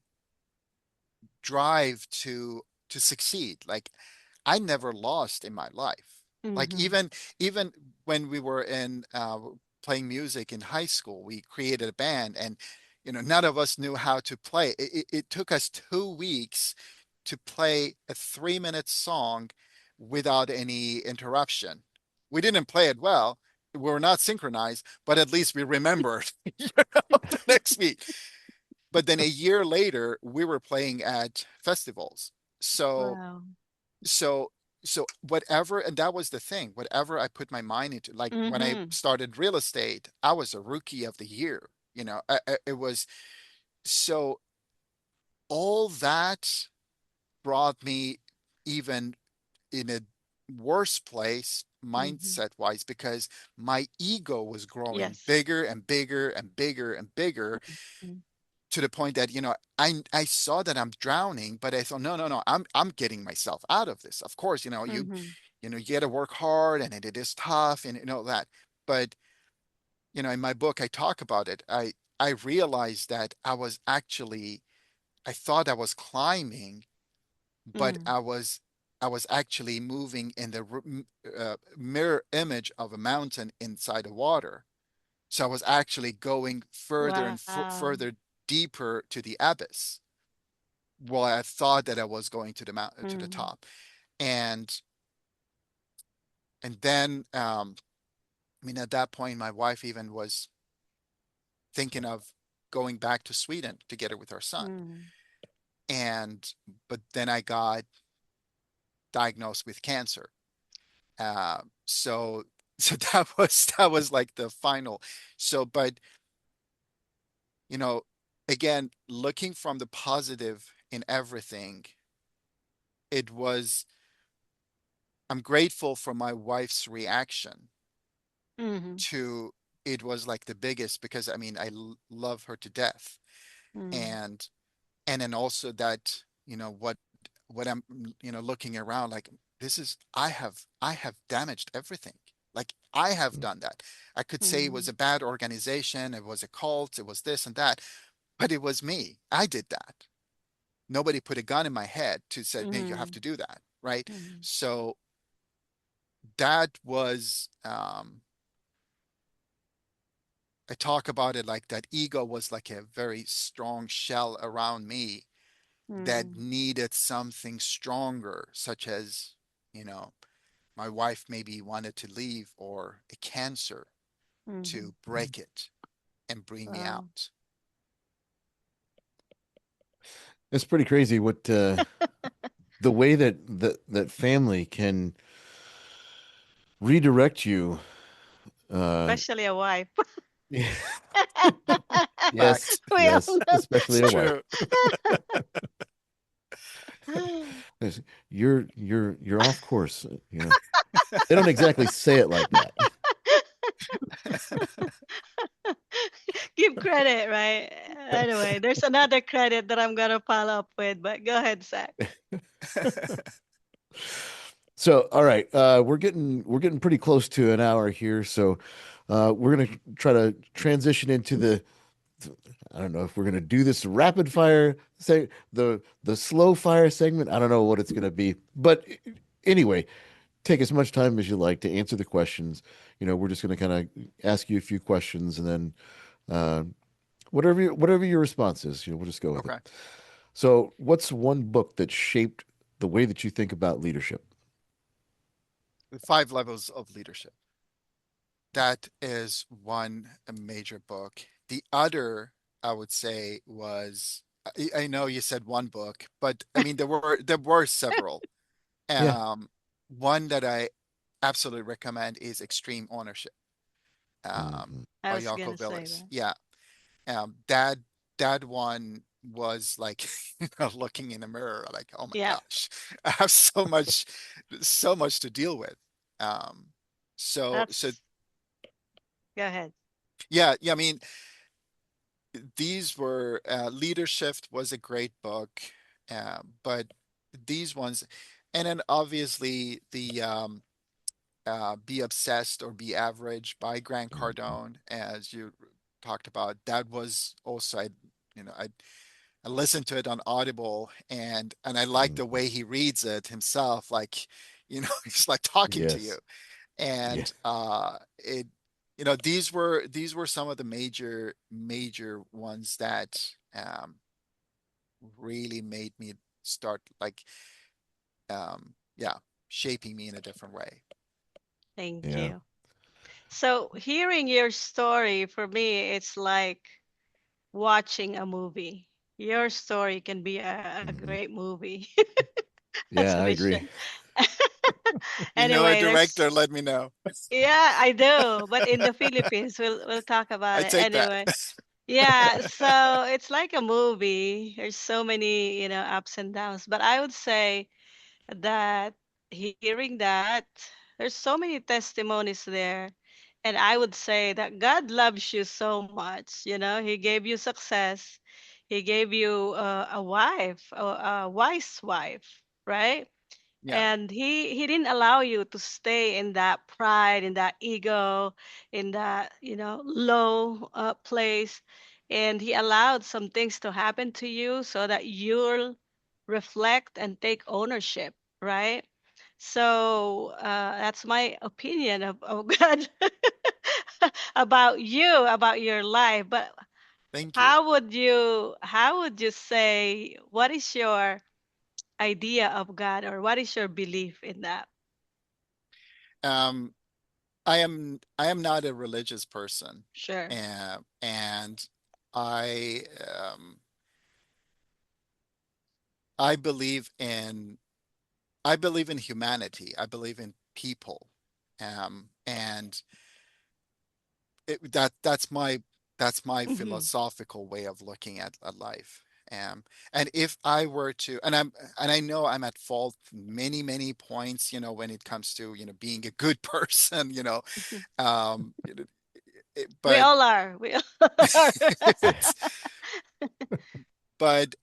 drive to succeed. Like, I never lost in my life. Like, Mm-hmm. even when we were in playing music in high school, we created a band, and none of us knew how to play. It took us 2 weeks to play a 3-minute song without any interruption. We didn't play it well. We were not synchronized, but at least we remembered, the next week. But then a year later, we were playing at festivals. So Wow. so so whatever, and that was the thing, whatever I put my mind into, like when I Mm-hmm. started real estate, I was a rookie of the year. It was, so all that brought me even in a worse place Mm-hmm. mindset wise, because my ego was growing Yes. bigger and bigger and bigger and bigger, Mm-hmm. to the point that I saw that I'm drowning, but I thought, no, no, no, I'm getting myself out of this. Of course, Mm-hmm. you got to work hard, and it is tough, and that. But in my book, I talk about it. I realized that I thought I was climbing, but Mm. I was actually moving in the mirror image of a mountain inside the water. So I was actually going further and Wow. further deeper to the abyss. Well, I thought that I was going to the to the Mm. top, and then I mean, at that point, my wife even was thinking of going back to Sweden together with our son. Mm. And but then I got diagnosed with cancer. So so that was like the final. So, but you know, again, looking from the positive in everything, it was I'm grateful for my wife's reaction Mm-hmm. to it. Was like the biggest, because I mean, love her to death. Mm. And then also that, what I'm, looking around, like, this is, I have damaged everything. Like, I have done that. I could say it was Mm. a bad organization, it was a cult, it was this and that, but it was me. I did that. Nobody put a gun in my head to say, "Hey, you have Mm. to do that," right? Mm. So that was, I talk about it like that ego was like a very strong shell around me, that Mm-hmm. needed something stronger, such as, you know, my wife maybe wanted to leave, or a cancer, Mm-hmm. to break it and bring me Wow. out. It's pretty crazy what the way that that family can redirect you. Uh, Especially a wife. yes, Fact. We all yes, know. especially It's a wife. true. Yes, you're off course. You know, they don't exactly say it like that. Give credit, right? Anyway, there's another credit that I'm gonna follow up with, but go ahead, Zach. So, all right, we're getting pretty close to an hour here. So, we're gonna try to transition into the. I don't know if we're gonna do this rapid fire say the slow fire segment. I don't know what it's gonna be, but anyway, take as much time as you like to answer the questions. You know, we're just gonna kind of ask you a few questions, and then uh, whatever your response is, you know, we'll just go with it. Okay. So, what's one book that shaped the way that you think about leadership? The 5 levels of leadership. That is one major book. The other, I would say, was, I know you said one book, but I mean there were several. Yeah. One that I absolutely recommend is Extreme Ownership, Hmm. I by was Jocko gonna say Willis. that. Yeah. That one was like, looking in the mirror, like, oh my Yeah, gosh, I have so much to deal with. Um, so that's. Go ahead. yeah, yeah. I mean, these were, Leadership was a great book, but these ones, and then obviously the, Be Obsessed or Be Average by Grant Cardone, as you talked about. That was also, I listened to it on Audible, and I like the Hmm. way he reads it himself, like, he's like talking to you. Yes. Yeah. And it these were some of the major ones that, really made me start, like, yeah, shaping me in a different way. Thank Yeah. you. So, hearing your story for me, it's like watching a movie. Your story can be a Hmm. great movie. That's Yeah, a I agree. vision. You know a Anyway, there's. director, let me know. Yeah, I do. But in the Philippines, we'll talk about I it take that. anyway. Yeah, so it's like a movie. There's so many, ups and downs. But I would say that hearing that, there's so many testimonies there. And I would say that God loves you so much. He gave you success. He gave you a wife, a wise wife, right? Yeah, And he didn't allow you to stay in that pride, in that ego, in that low place. And he allowed some things to happen to you so that you'll reflect and take ownership, right? So that's my opinion of God about you, about your life. But thank you. how would you say, what is your idea of God, or what is your belief in that? um I am not a religious person, Sure. and I um I believe in I believe in humanity. I believe in people. And that's my Mm-hmm. philosophical way of looking at life. And if I were to, and I know I'm at fault many points, when it comes to, being a good person, um, it- We but all are. We all are. Yeah. but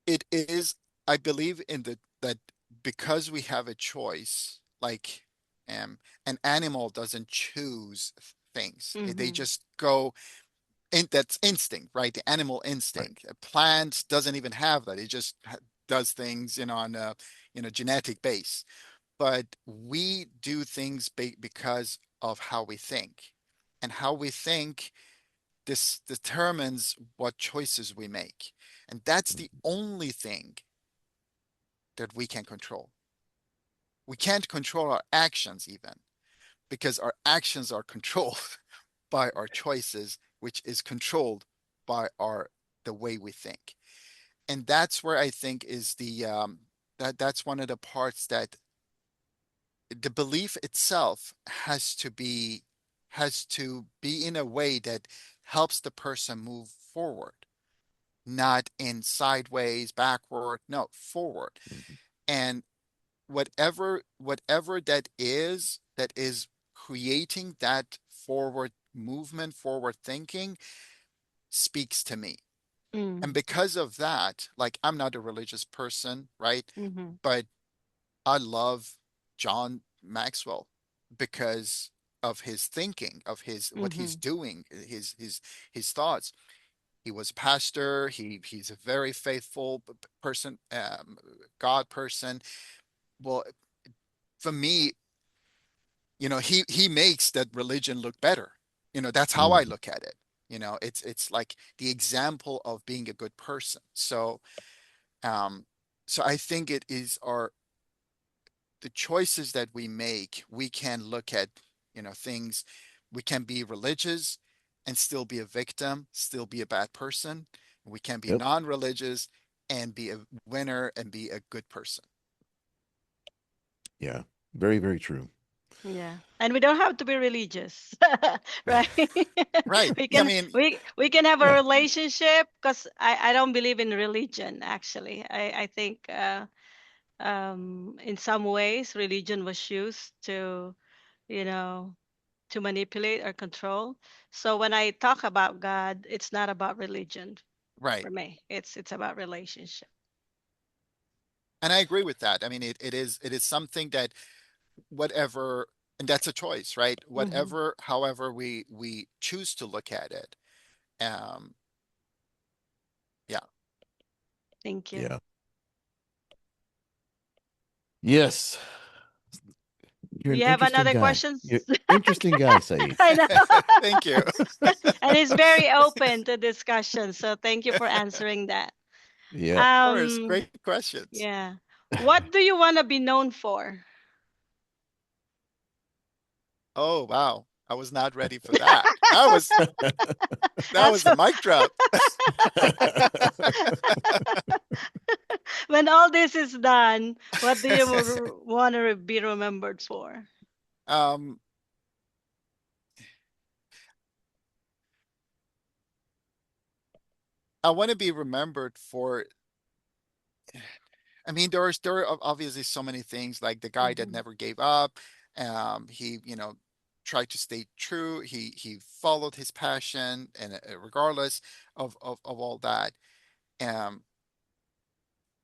it is, I believe in that, because we have a choice, like, an animal doesn't choose things. They Mm-hmm. just go in, that's instinct, right? The animal Right. instinct. A plant doesn't even have that. It just does things, on a, genetic base. But we do things because of how we think. And how we think this determines what choices we make. And that's the only thing that we can control. We can't control our actions even, because our actions are controlled by our choices, which is controlled by the way we think. And that's where I think is that's one of the parts that the belief itself has to be in a way that helps the person move forward, not in sideways, backward, no, forward. Mhm. And whatever that is creating that forward movement, forward thinking, speaks to me. And Mm. because of that, like, I'm not a religious person, right? Mm-hmm. But I love John Maxwell because of his thinking, of his what Mm-hmm. he's doing, his thoughts. He was a pastor. He's a very faithful person, God person. Well, for me, he makes that religion look better. That's how I Mhm. look at it. It's like the example of being a good person. Um, so I think it is the choices that we make. We can look at, things. We can be religious and still be a victim, still be a bad person. We can be Yep. non-religious and be a winner and be a good person. Yeah. Very, very true. Yeah. And we don't have to be religious, right? Right. We I can mean, we can have a Yeah. relationship because I don't believe in religion actually. I think in some ways religion was used to, you know, to manipulate or control. So when I talk about God, it's not about religion right. for me. It's about relationship. And I agree with that. I mean, it is something that whatever, and that's a choice, right? Hmm. Whatever, however we choose to look at it. Um, yeah. Thank you. Yeah. Yes. You're Do an you have interesting another guy. You're questions? interesting guy, Saeed. I know. Thank you. And he's very open to discussion. So thank you for answering that. Yeah. Of course, Um, great questions. yeah. What do you want to be known for? Oh, wow. I was not ready for that. That That's was a mic drop. when all this is done, what do you want to be remembered for? Um, I want to be remembered for, I mean, there are obviously so many things, like the guy that Hmm. never gave up. He, tried to stay true. He followed his passion, and regardless of all that. Um,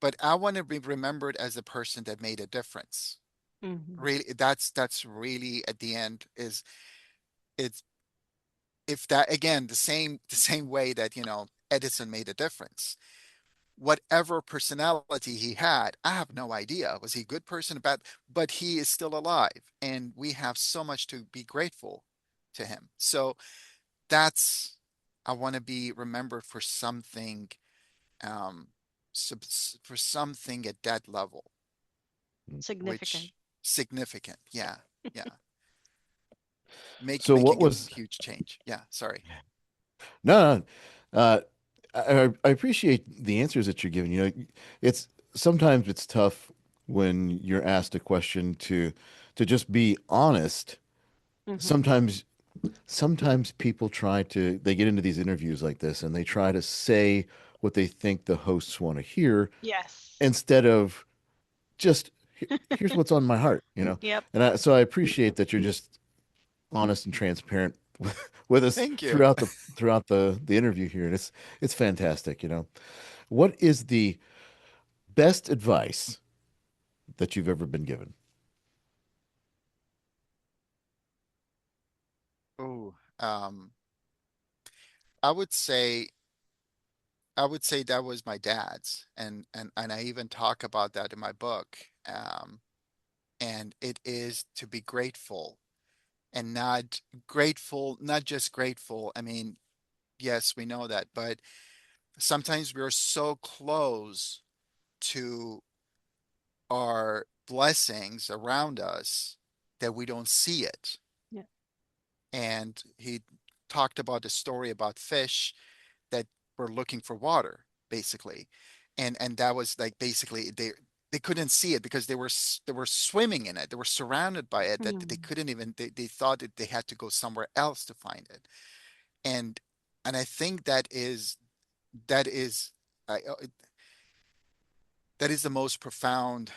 but I want to be remembered as a person that made a difference. Hmm. Really, that's really at the end is it's if that, again, the same way that, Edison made a difference. Whatever personality he had, I have no idea. Was he a good person, bad? But he is still alive, and we have so much to be grateful to him. So that's I want to be remembered for something, um, for something at that level, Significant. which significant. Yeah, yeah, So what making a was huge change. Yeah, sorry. no, no. I appreciate the answers that you're giving. It's sometimes it's tough when you're asked a question to just be honest. Hmm. Sometimes people they get into these interviews like this and they try to say what they think the hosts want to hear Yes. instead of just here's what's on my heart. Yep. So I appreciate that you're just honest and transparent with us Thank you. throughout the interview here. And it's fantastic. What is the best advice that you've ever been given? Oh, I would say I would say that was my dad's, and I even talk about that in my book. And it is to be grateful, and not just grateful. I mean, Yes, we know that, but sometimes we're so close to our blessings around us that we don't see it. Yeah. And he talked about the story about fish that were looking for water, basically. And that was like basically they couldn't see it because they were swimming in it. They were surrounded by it that they Mm. couldn't even they thought that they had to go somewhere else to find it. And and I think that is I, that is the most profound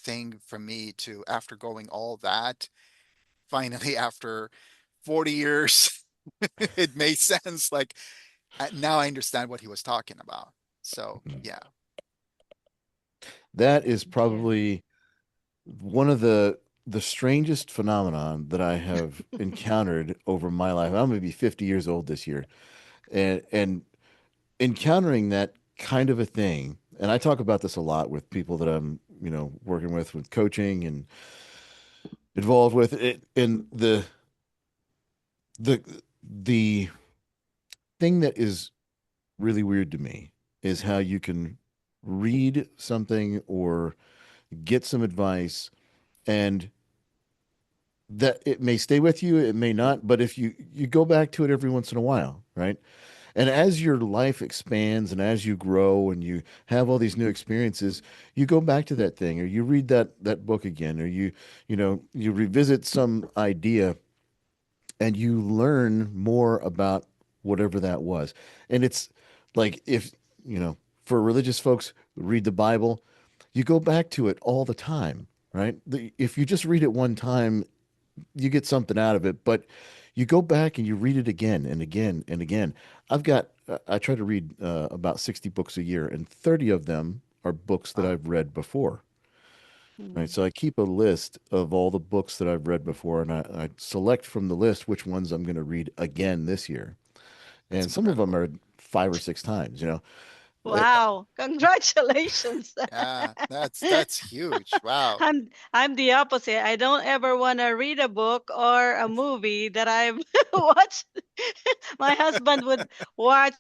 thing for me to, after going all that, finally after 40 years, it made sense. Like now I understand what he was talking about. So Mhm. yeah. That is Thank you. probably one of the strangest phenomenon that I have encountered over my life. I'm going to be 50 years old this year, and encountering that kind of a thing. And I talk about this a lot with people that I'm, working with coaching and involved with it. And the the thing that is really weird to me is how you can read something or get some advice, and that it may stay with you, it may not, but if you go back to it every once in a while, right? And as your life expands and as you grow and you have all these new experiences, you go back to that thing, or you read that book again, or you revisit some idea, and you learn more about whatever that was. And it's like, if, for religious folks, read the Bible, you go back to it all the time, right? If you just read it one time, you get something out of it, but you go back and you read it again and again and again. I try to read about 60 books a year, and 30 of them are books that Wow. I've read before. Right. Mm. So I keep a list of all the books that I've read before, and I select from the list which ones I'm going to read again this year. That's And some of them incredible. are 5 or 6 times. Uh, Wow, congratulations. Yeah, that's huge. Wow. I'm the opposite. I don't ever want to read a book or a movie that I've watched. My husband would watch,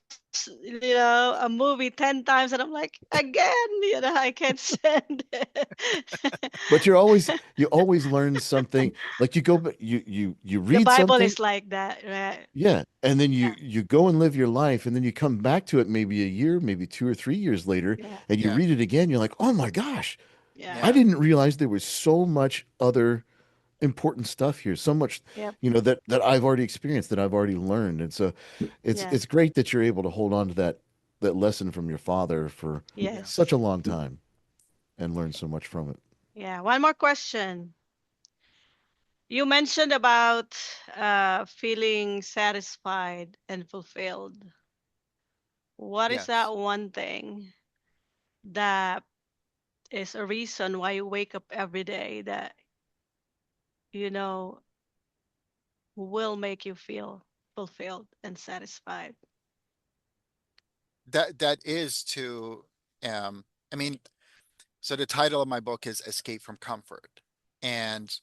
a movie 10 times, and I'm like, again, I can't stand it. but you always learn something. Like you The read Bible something. is like that, right? Yeah, and then Yeah, you go and live your life, and then you come back to it maybe a year, maybe 2 or 3 years later, yeah, and you Yeah. read it again. You're like, oh my gosh, yeah, I Yeah. didn't realize there was so much other important stuff here, so much, yep, that I've already experienced, that I've already learned. And so it's yeah, it's great that you're able to hold on to that lesson from your father for such yes, a long time and learn so much from it. yeah. One more question. You mentioned about feeling satisfied and fulfilled. What is Yes. that one thing that is a reason why you wake up every day that you know will make you feel fulfilled and satisfied? That is to um I mean, so the title of my book is Escape from Comfort. And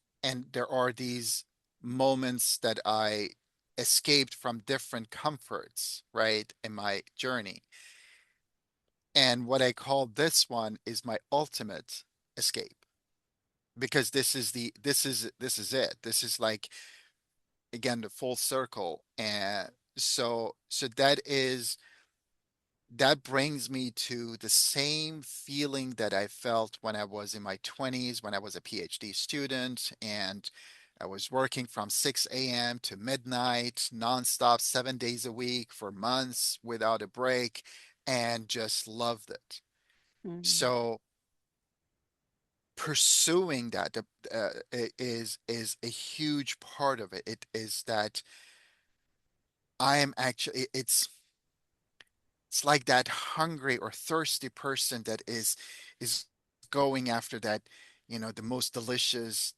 there are these moments that I escaped from different comforts, right, in my journey. And what I call this one is my ultimate escape, because this is it. This is like, again, the full circle. And so that brings me to the same feeling that I felt when I was in my 20s, when I was a PhD student, and I was working from 6 a.m. to midnight, nonstop, 7 days a week for months without a break, and just loved it. Mm, So pursuing that is a huge part of it. It is that I am actually, it's like that hungry or thirsty person that is going after that, the most delicious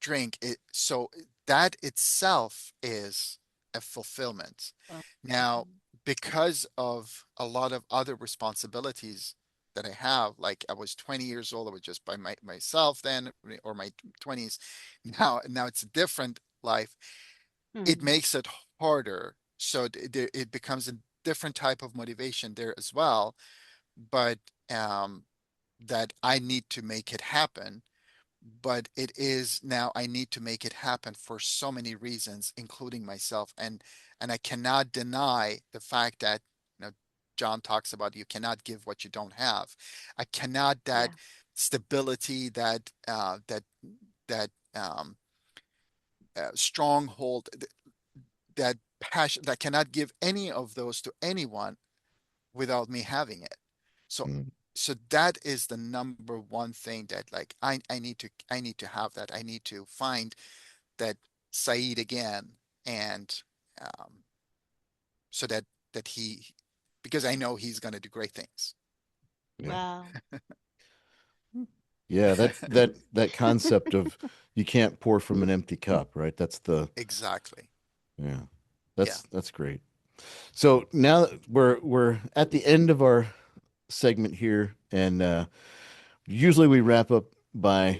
drink. So that itself is a fulfillment. well, Now, because of a lot of other responsibilities that I have, like I was 20 years old, I was just by myself then, or my 20s. Now it's a different life. It mm, makes it harder. So it becomes different type of motivation there as well, but that I need to make it happen. But it is now I need to make it happen for so many reasons, including myself. And I cannot deny the fact that, you know, John talks about you cannot give what you don't have. I cannot that Yeah. stability, that stronghold, that passion, that cannot give any of those to anyone without me having it. So Mm. so that is the number one thing that like I need to have that. I need to find that Saeed again, and um, so that he, because I know he's going to do great things. Yeah. Wow. Yeah, that concept of you can't pour from an empty cup, right? That's the Exactly. yeah. Yeah. That's great. So now that we're at the end of our segment here, and usually we wrap up by,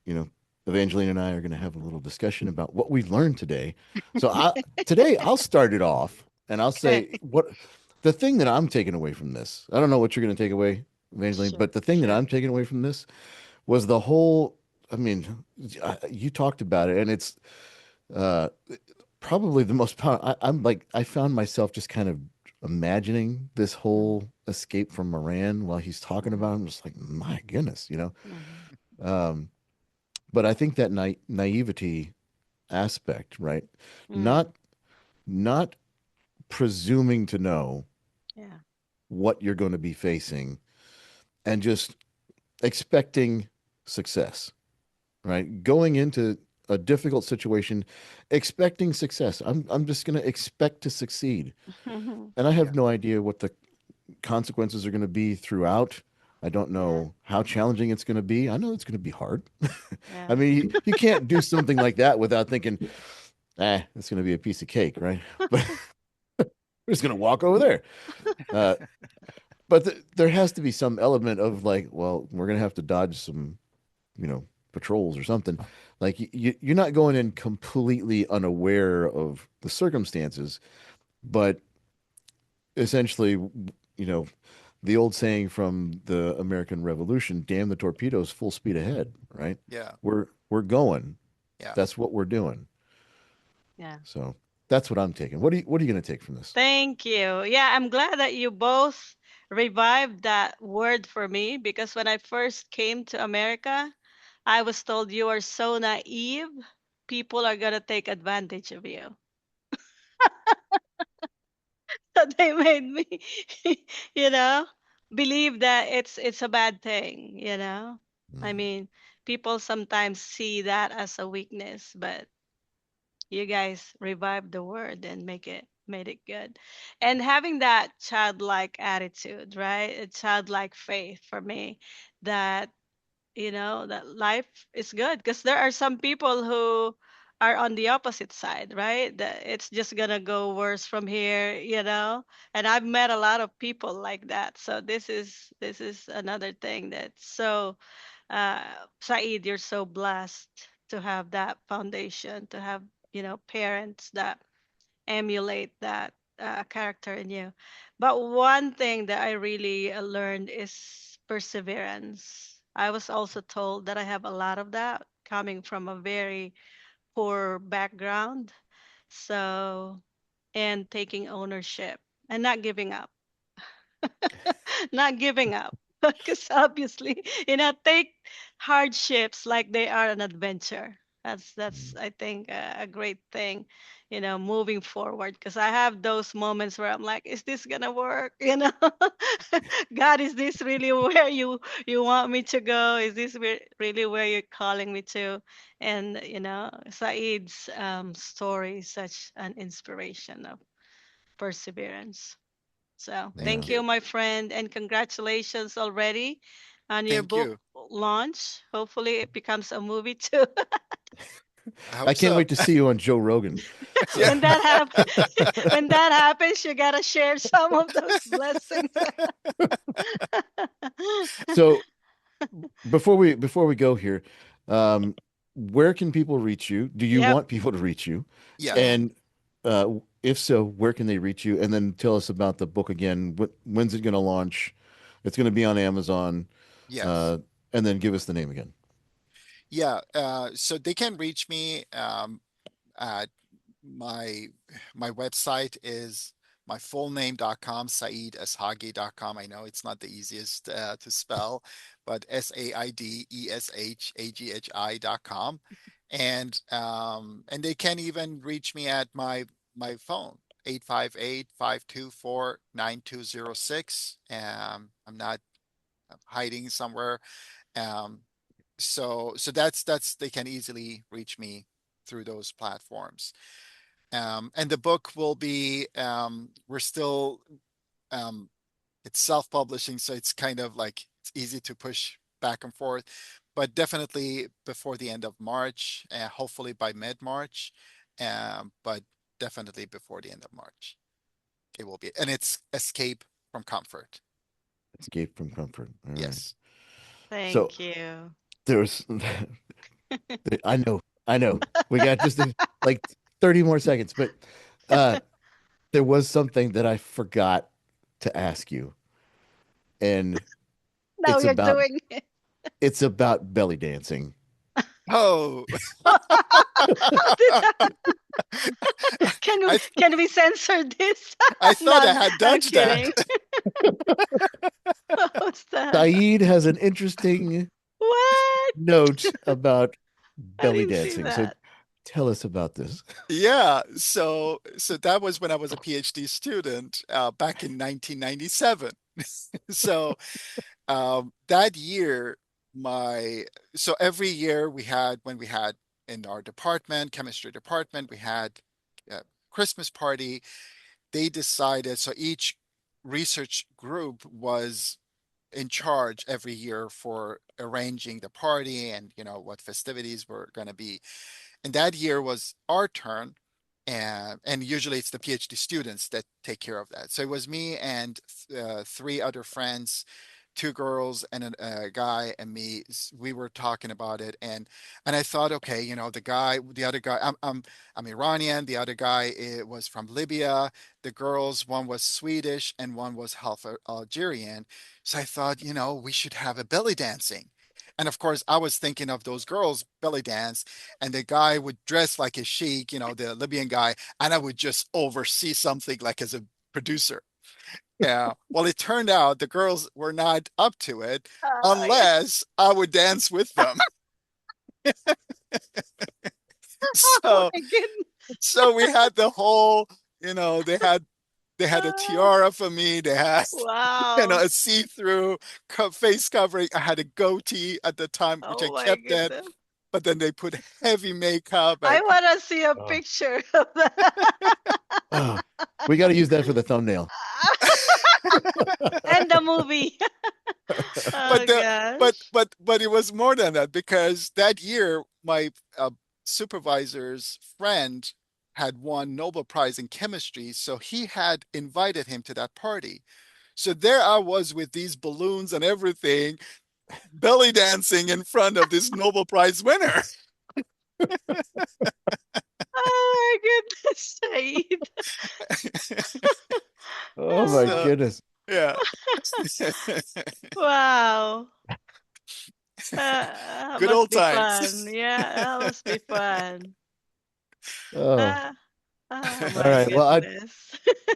you know, Evangeline and I are going to have a little discussion about what we learned today. So today I'll start it off, and I'll Okay. say what the thing that I'm taking away from this. I don't know what you're going to take away, Evangeline, Sure. but the thing that Sure. I'm taking away from this was the whole. I mean, you talked about it, and it's uh, probably the most powerful. I'm like, I found myself just kind of imagining this Mm-hmm. whole escape from Iran while he's talking about it. I'm just like, my goodness, you know. Mm-hmm. Um, but I think that naivety aspect, right? Mm. Not not presuming to know Yeah. what you're going to be facing and just expecting success, right? Going into a difficult situation, expecting success. I'm just going to expect to succeed. And I Yeah. have no idea what the consequences are going to be throughout. I don't Yeah. know how challenging it's going to be. I know it's going to be hard. I Yeah. mean, you can't do something like that without thinking, it's going to be a piece of cake, right? But we're just going to walk over there. Uh, but there has to be some element of like, well, we're going to have to dodge some, you know, patrols or something. Like you're not going in completely unaware of the circumstances, but essentially, you know, the old saying from the American Revolution, damn the torpedoes, full speed ahead, right? Yeah. We're going. Yeah. That's what we're doing. Yeah. So that's what I'm taking. What are you going to take from this? Thank you. Yeah, I'm glad that you both revived that word for me because when I first came to America, I was told you are so naive, people are gonna take advantage of you. So they made me, you know, believe that it's a bad thing, you know. I Mm, mean, people sometimes see that as a weakness, but you guys revived the word and made it good. And having that childlike attitude, right? A childlike faith for me that that life is good because there are some people who are on the opposite side, right? That it's just gonna go worse from here, and I've met a lot of people like that. So this is another thing that's so uh Saeed, you're so blessed to have that foundation, to have parents that emulate that character in you. But one thing that I really learned is perseverance. I was also told that I have a lot of that coming from a very poor background. So, and taking ownership and not giving up. Not giving up. Because obviously, take hardships like they are an adventure. That's mm, I think a great thing, moving forward. Because I have those moments where I'm like, is this gonna work? God, is this really where you want me to go? Is this really where you're calling me to? And Saeed's story is such an inspiration of perseverance. So yeah. Thank thank you, you. my friend, and congratulations already on your Thank book you. launch. Hopefully, it becomes a movie too. I I hope can't so. wait to see you on Joe Rogan. So, Yeah. When that happens, when that happens, you gotta share some of those blessings. so before we go here, um, where can people reach you? Do you Yep. want people to reach you? Yes. And uh, if so, where can they reach you? And then tell us about the book again. When's it going to launch? It's going to be on Amazon. Yes. Uh, and then give us the name again. Yeah. So they can reach me at my my website is my full name.com, saideshaghi.com. I know it's not the easiest to spell, but SAIDESHAGHI.com. And they can even reach me at my phone, 858-524-9206. I'm not hiding somewhere. Um, so that's they can easily reach me through those platforms. And the book will be we're still um, it's self-publishing, so it's kind of like it's easy to push back and forth, but definitely before the end of March, hopefully by mid-March, but definitely before the end of March it will be, and it's Escape from Comfort. Escape from Comfort. All right. Yes. So Thank you. there's, I know, I know. We got just like 30 more seconds, but uh, there was something that I forgot to ask you, and Now it's you're about doing it. it's about belly dancing. Oh. Can we I can we censor this? I thought I No, had I'm dodged that. kidding. What's that? Saeed has an interesting What? note about I belly didn't see dancing. So that. tell us about this. Yeah, so that was when I was a PhD student back in 1997. So that year, my so every year we had when we had in our department, chemistry department, we had a Christmas party. They decided so each research group was in charge every year for arranging the party and what festivities were going to be. And that year was our turn. And usually it's the PhD students that take care of that. So it was me and three other friends, two girls and a guy and me. We were talking about it, and I thought, okay, the other guy, I'm Iranian. The other guy was from Libya. The girls, one was Swedish and one was half Algerian. So I thought, we should have a belly dancing. And of course, I was thinking of those girls belly dance, and the guy would dress like a sheik, the Libyan guy, and I would just oversee something like as a producer. Yeah. Well, it turned out the girls were not up to it Oh, yeah. unless I would dance with them. Oh So, my goodness. so we had the whole, they had a tiara for me. They had, Wow. a see-through face covering. I had a goatee at the time, which I Oh my kept at, goodness. but then they put heavy makeup I and want to see a Oh, picture of that. oh, we got to use that for the thumbnail. And the movie. but Oh the gosh. but it was more than that because that year my supervisor's friend had won Nobel Prize in chemistry, so he had invited him to that party. So there I was with these balloons and everything, belly dancing in front of this Nobel Prize winner. Oh my goodness, Saeed. Oh my Ah, So goodness. yeah. wow. Good Must old be fun. times. Yeah, that must be fun. Oh, Ah, oh all my right. Well, goodness.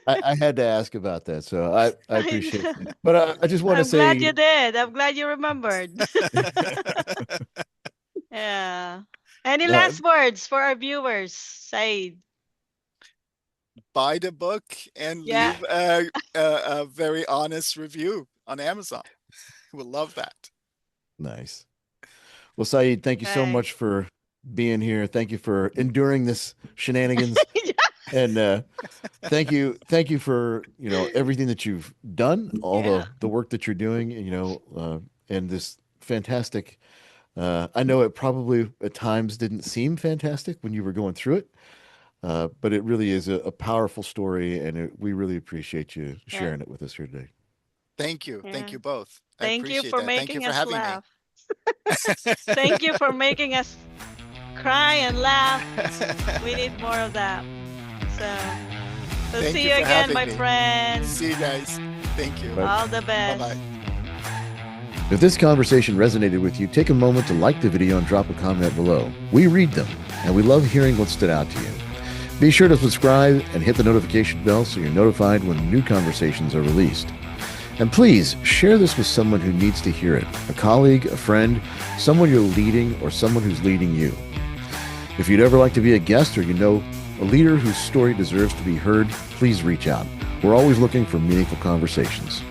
I had to ask about that, so I I appreciate know. that. But I just want to I'm glad you say, did. I'm glad you remembered. Yeah. Any uh, last words for our viewers, Said? Buy the book and Yeah. leave a very honest review on Amazon. We'll love that. nice. Well, Saeed, thank you so Right. much for being here. Thank you for enduring this shenanigans, and thank you for everything that you've done, all Yeah. the work that you're doing, and this fantastic. I know it probably at times didn't seem fantastic when you were going through it, but it really is a powerful story, and we really appreciate you Yeah. sharing it with us here today. Thank you. Thank Yeah. you both. I Thank you appreciate for that. Thank you making for us having me. laugh. Thank you for making us cry and laugh. We need more of that. So, So Thank see you you for again, having my me. friends. See you guys. Thank you. Bye. All the best. Bye-bye. If this conversation resonated with you, take a moment to like the video and drop a comment below. We read them, and we love hearing what stood out to you. Be sure to subscribe and hit the notification bell so you're notified when new conversations are released. And please share this with someone who needs to hear it, a colleague, a friend, someone you're leading, or someone who's leading you. If you'd ever like to be a guest or you know a leader whose story deserves to be heard, please reach out. We're always looking for meaningful conversations.